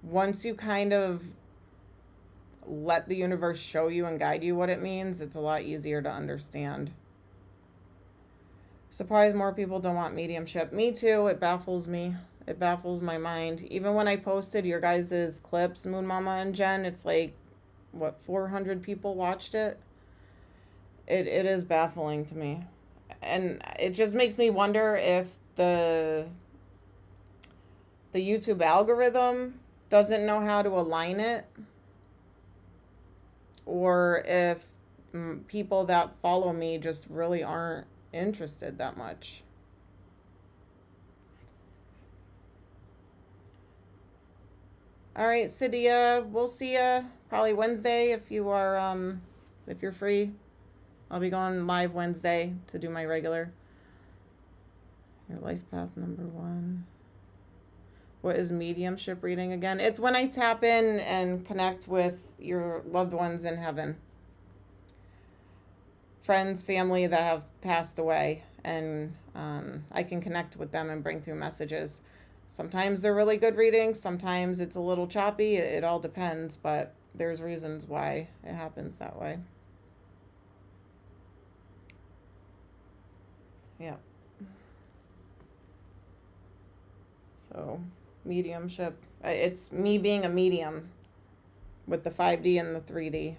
once you kind of let the universe show you and guide you what it means, it's a lot easier to understand. Surprised more people don't want mediumship. Me too. It baffles me. It baffles my mind. Even when I posted your guys' clips, Moon Mama and Jen, it's like, what, 400 people watched it? It is baffling to me. And it just makes me wonder if the YouTube algorithm doesn't know how to align it, or if people that follow me just really aren't interested that much. All right, Cydia, we'll see ya probably Wednesday if you're free. I'll be going live Wednesday to do my regular. Your life path number 1. What is mediumship reading again? It's when I tap in and connect with your loved ones in heaven. Friends, family that have passed away, and I can connect with them and bring through messages. Sometimes they're really good readings, sometimes it's a little choppy. It all depends, but there's reasons why it happens that way. Yeah. So, mediumship. It's me being a medium with the 5D and the 3D.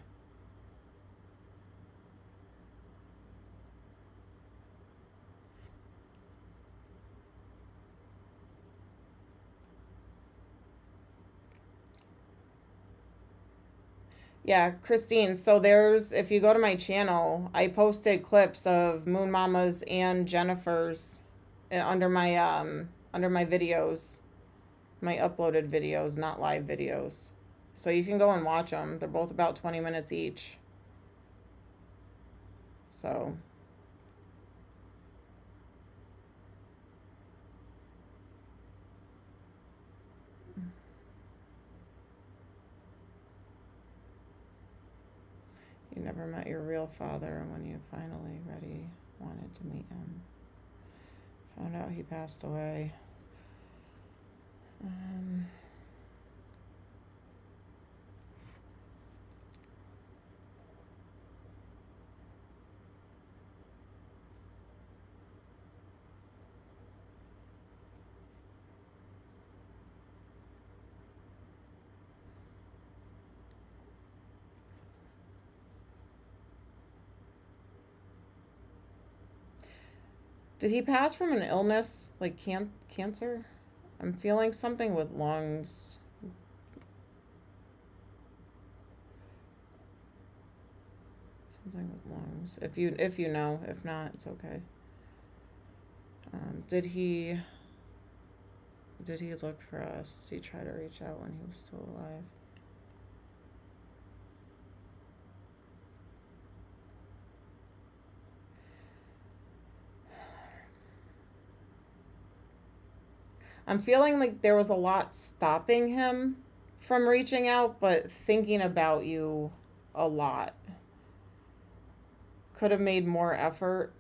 Yeah, Christine. So if you go to my channel, I posted clips of Moon Mama's and Jennifer's under my videos, my uploaded videos, not live videos. So you can go and watch them. They're both about 20 minutes each. So you never met your real father, and when you finally wanted to meet him, found out he passed away. Did he pass from an illness like cancer? I'm feeling something with lungs. Something with lungs. If you know, if not, it's okay. Did he look for us? Did he try to reach out when he was still alive? I'm feeling like there was a lot stopping him from reaching out, but thinking about you a lot. Could have made more effort.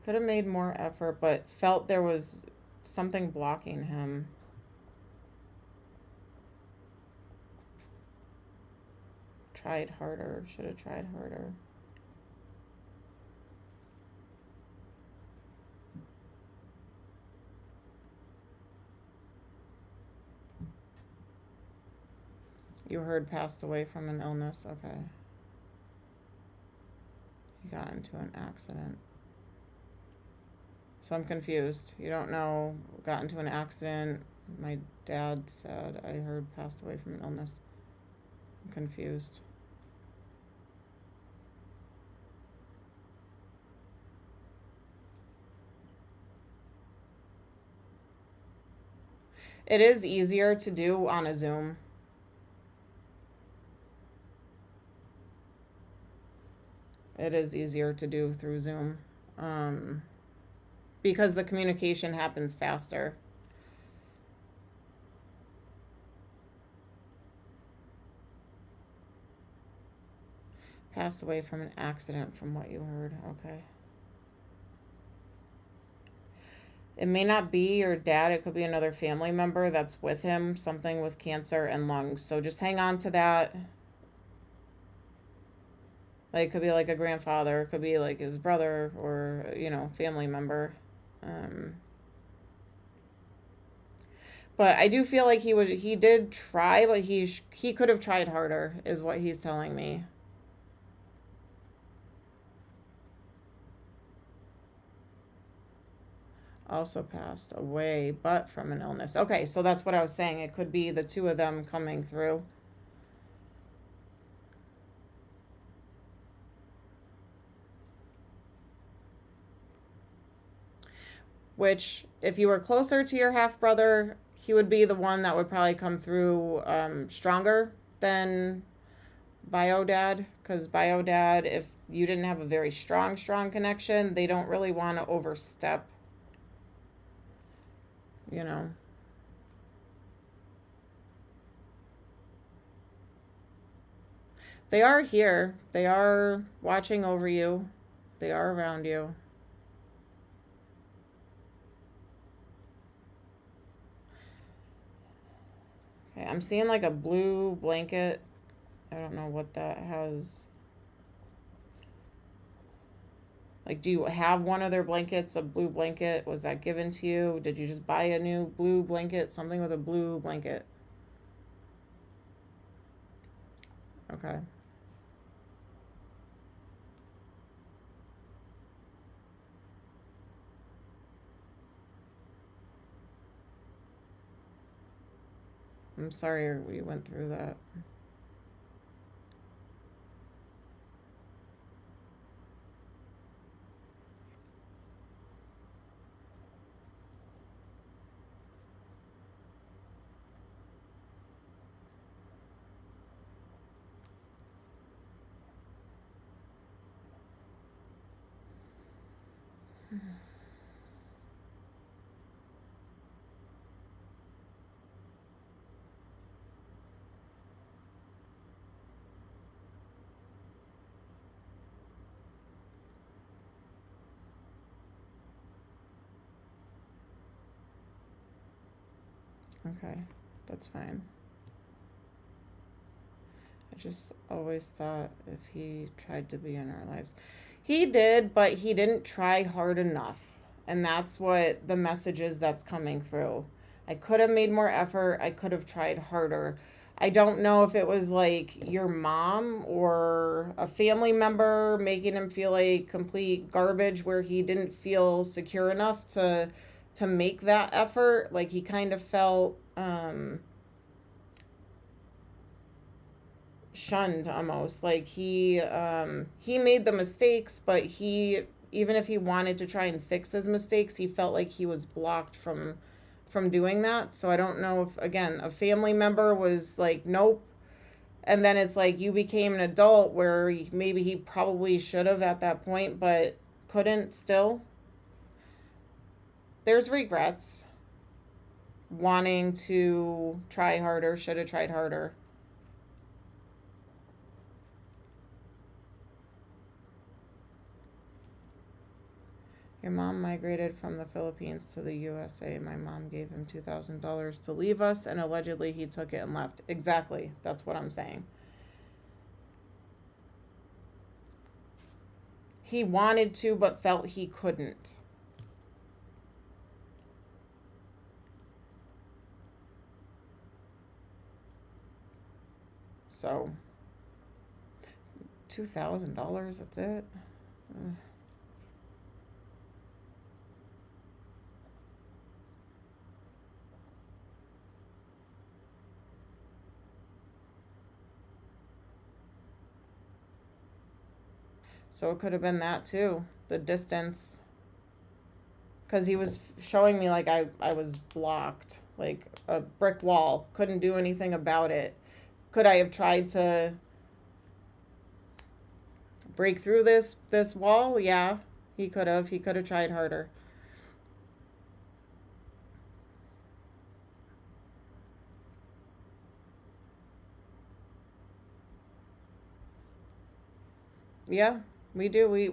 Could have made more effort, but felt there was something blocking him. Tried harder. Should have tried harder. You heard passed away from an illness. Okay. He got into an accident. So I'm confused. You don't know, got into an accident. My dad said, I heard passed away from an illness. I'm confused. It is easier to do on a Zoom. It is easier to do through Zoom. Because the communication happens faster. Passed away from an accident from what you heard. Okay. It may not be your dad. It could be another family member that's with him. Something with cancer and lungs. So just hang on to that. Like, it could be like a grandfather. It could be like his brother or, family member. But I do feel like he did try, but he could have tried harder, is what he's telling me. Also passed away, but from an illness. Okay, so that's what I was saying. It could be the two of them coming through. Which, if you were closer to your half-brother, he would be the one that would probably come through stronger than bio dad. Because bio dad, if you didn't have a very strong connection, they don't really want to overstep. They are here. They are watching over you. They are around you. Okay, I'm seeing like a blue blanket. I don't know what that has. Like, do you have one of their blankets, a blue blanket? Was that given to you? Did you just buy a new blue blanket? Something with a blue blanket. Okay. I'm sorry we went through that. Okay, that's fine. I just always thought if he tried to be in our lives. He did, but he didn't try hard enough. And that's what the message is that's coming through. I could have made more effort. I could have tried harder. I don't know if it was like your mom or a family member making him feel like complete garbage where he didn't feel secure enough to make that effort. Like, he kind of felt shunned almost. Like, he made the mistakes, but even if he wanted to try and fix his mistakes, he felt like he was blocked from doing that. So I don't know if, again, a family member was like, nope, And then it's like you became an adult where maybe he probably should have at that point, but couldn't still. There's regrets. Wanting to try harder, should have tried harder. Your mom migrated from the Philippines to the USA. My mom gave him $2,000 to leave us, and allegedly he took it and left. Exactly. That's what I'm saying. He wanted to, but felt he couldn't. So, $2,000, that's it. Ugh. So it could have been that too, the distance. Because he was showing me like I was blocked, like a brick wall. Couldn't do anything about it. Could I have tried to break through this wall? Yeah, he could have. He could have tried harder. Yeah, we do. We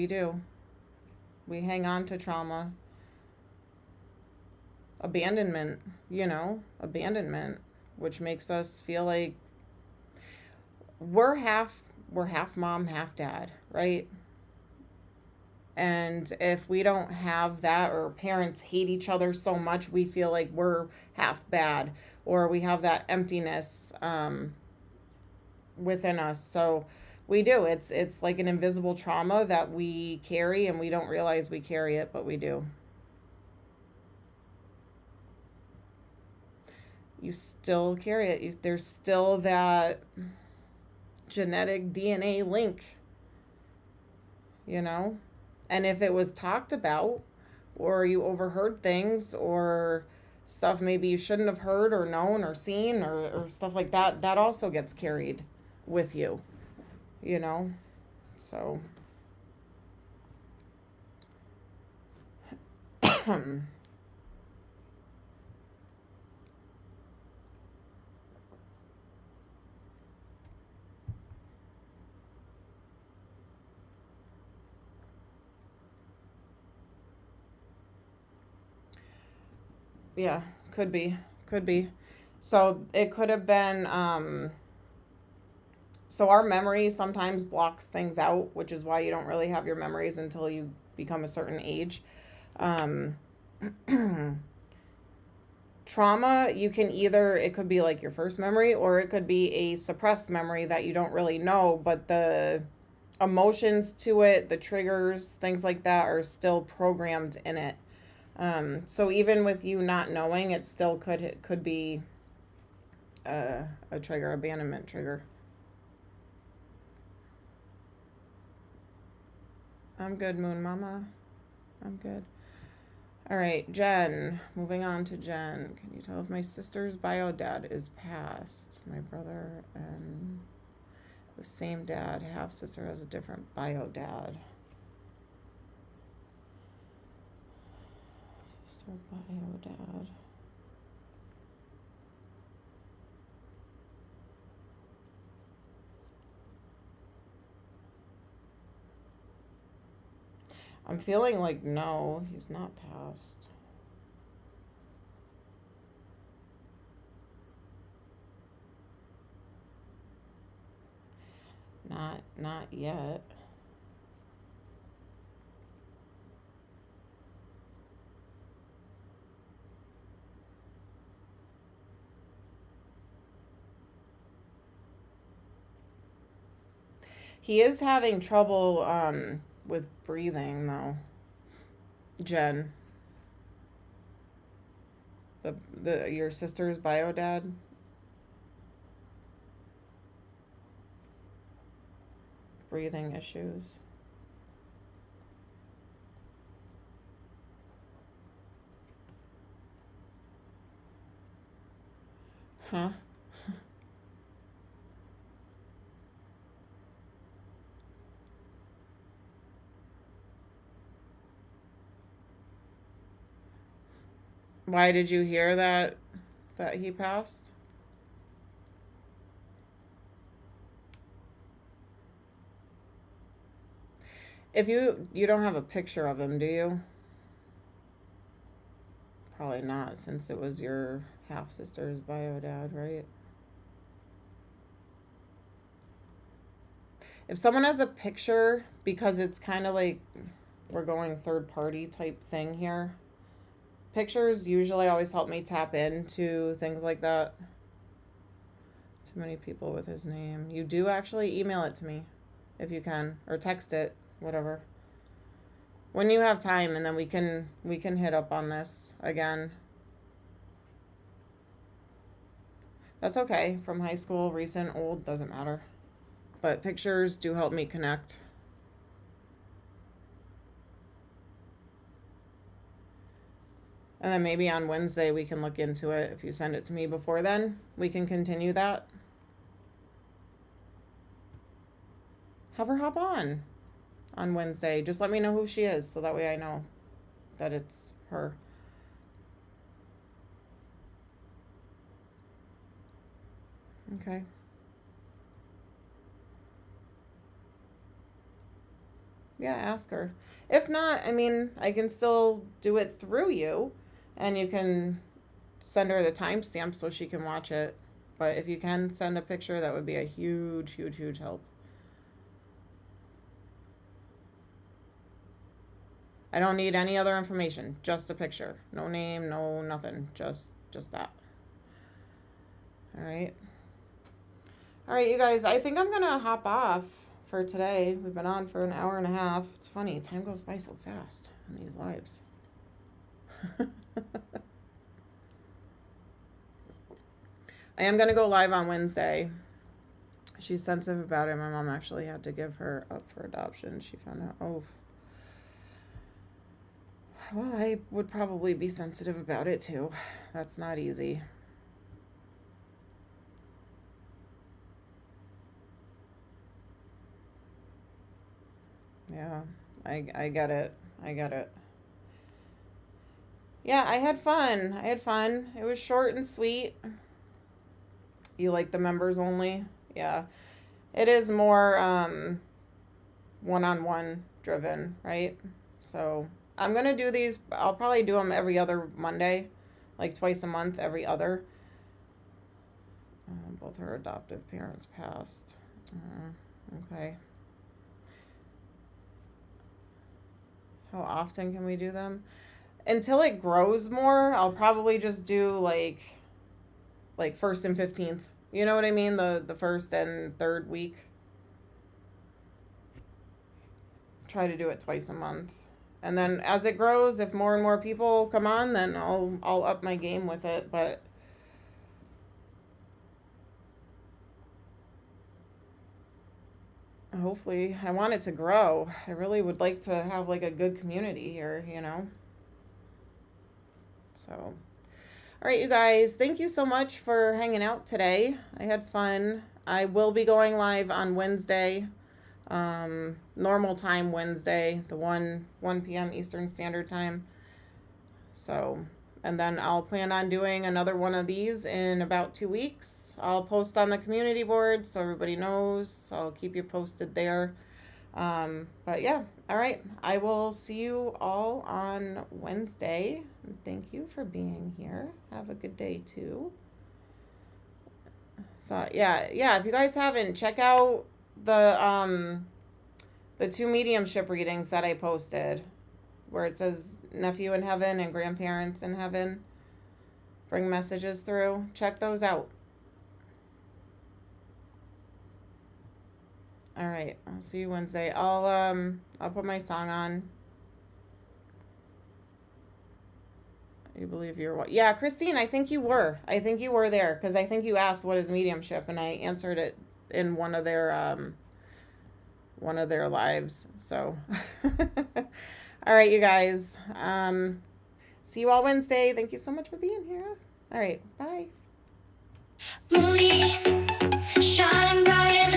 do. We hang on to trauma. Abandonment, abandonment, which makes us feel like we're half mom, half dad, right? And if we don't have that, or parents hate each other so much, we feel like we're half bad, or we have that emptiness within us. So we do. It's like an invisible trauma that we carry, and we don't realize we carry it, but we do. You still carry it. There's still that genetic DNA link, And if it was talked about, or you overheard things, or stuff maybe you shouldn't have heard or known or seen, or stuff like that, that also gets carried with you, So, yeah, could be. So it could have been, so our memory sometimes blocks things out, which is why you don't really have your memories until you become a certain age. Trauma, it could be like your first memory, or it could be a suppressed memory that you don't really know, but the emotions to it, the triggers, things like that are still programmed in it. So even with you not knowing, it still could be a trigger, abandonment trigger. I'm good, Moon Mama. I'm good. All right, Jen. Moving on to Jen. Can you tell if my sister's bio dad is passed? My brother and the same dad, half sister has a different bio dad. Sister bio dad. I'm feeling like no, he's not passed. Not yet. He is having trouble with breathing though. Jen. Your sister's bio dad. Breathing issues. Huh? Why did you hear that he passed? If you don't have a picture of him, do you? Probably not, since it was your half-sister's bio dad, right? If someone has a picture, because it's kind of like we're going third-party type thing here, pictures usually always help me tap into things like that. Too many people with his name. You do actually email it to me if you can, or text it, whatever. When you have time, and then we can hit up on this again. That's okay. From high school, recent, old, doesn't matter. But pictures do help me connect. And then maybe on Wednesday we can look into it. If you send it to me before then, we can continue that. Have her hop on Wednesday. Just let me know who she is, so that way I know that it's her. Okay. Yeah, ask her. If not, I mean, I can still do it through you, and you can send her the timestamp so she can watch it. But if you can send a picture, that would be a huge, huge, huge help. I don't need any other information, just a picture. No name, no nothing, just that. All right. All right, you guys, I think I'm going to hop off for today. We've been on for an hour and a half. It's funny, time goes by so fast in these lives. I am going to go live on Wednesday. She's sensitive about it. My mom actually had to give her up for adoption. She found out, oh, well, I would probably be sensitive about it too. That's not easy. Yeah, I get it. I get it. Yeah, I had fun. It was short and sweet. You like the members only? Yeah. It is more one-on-one driven, right? So I'm going to do these. I'll probably do them every other Monday, like twice a month, every other. Both her adoptive parents passed. Okay. How often can we do them? Until it grows more, I'll probably just do like 1st and 15th. You know what I mean? The 1st and 3rd week. Try to do it twice a month. And then as it grows, if more and more people come on, then I'll up my game with it, but hopefully I want it to grow. I really would like to have like a good community here, you know? So, all right, you guys, thank you so much for hanging out today. I had fun. I will be going live on Wednesday, normal time Wednesday, the 1 p.m. Eastern Standard Time. So, and then I'll plan on doing another one of these in about 2 weeks. I'll post on the community board so everybody knows. So I'll keep you posted there. But yeah, all right. I will see you all on Wednesday. Thank you for being here. Have a good day too. Yeah. If you guys haven't, check out the 2 mediumship readings that I posted, where it says nephew in heaven and grandparents in heaven. Bring messages through. Check those out. All right. I'll see you Wednesday. I'll put my song on. You believe you're what? Yeah, Christine, I think you were. I think you were there, because I think you asked what is mediumship, and I answered it in one of their lives. So all right, you guys. See you all Wednesday. Thank you so much for being here. All right, bye. Moonies, shining bright in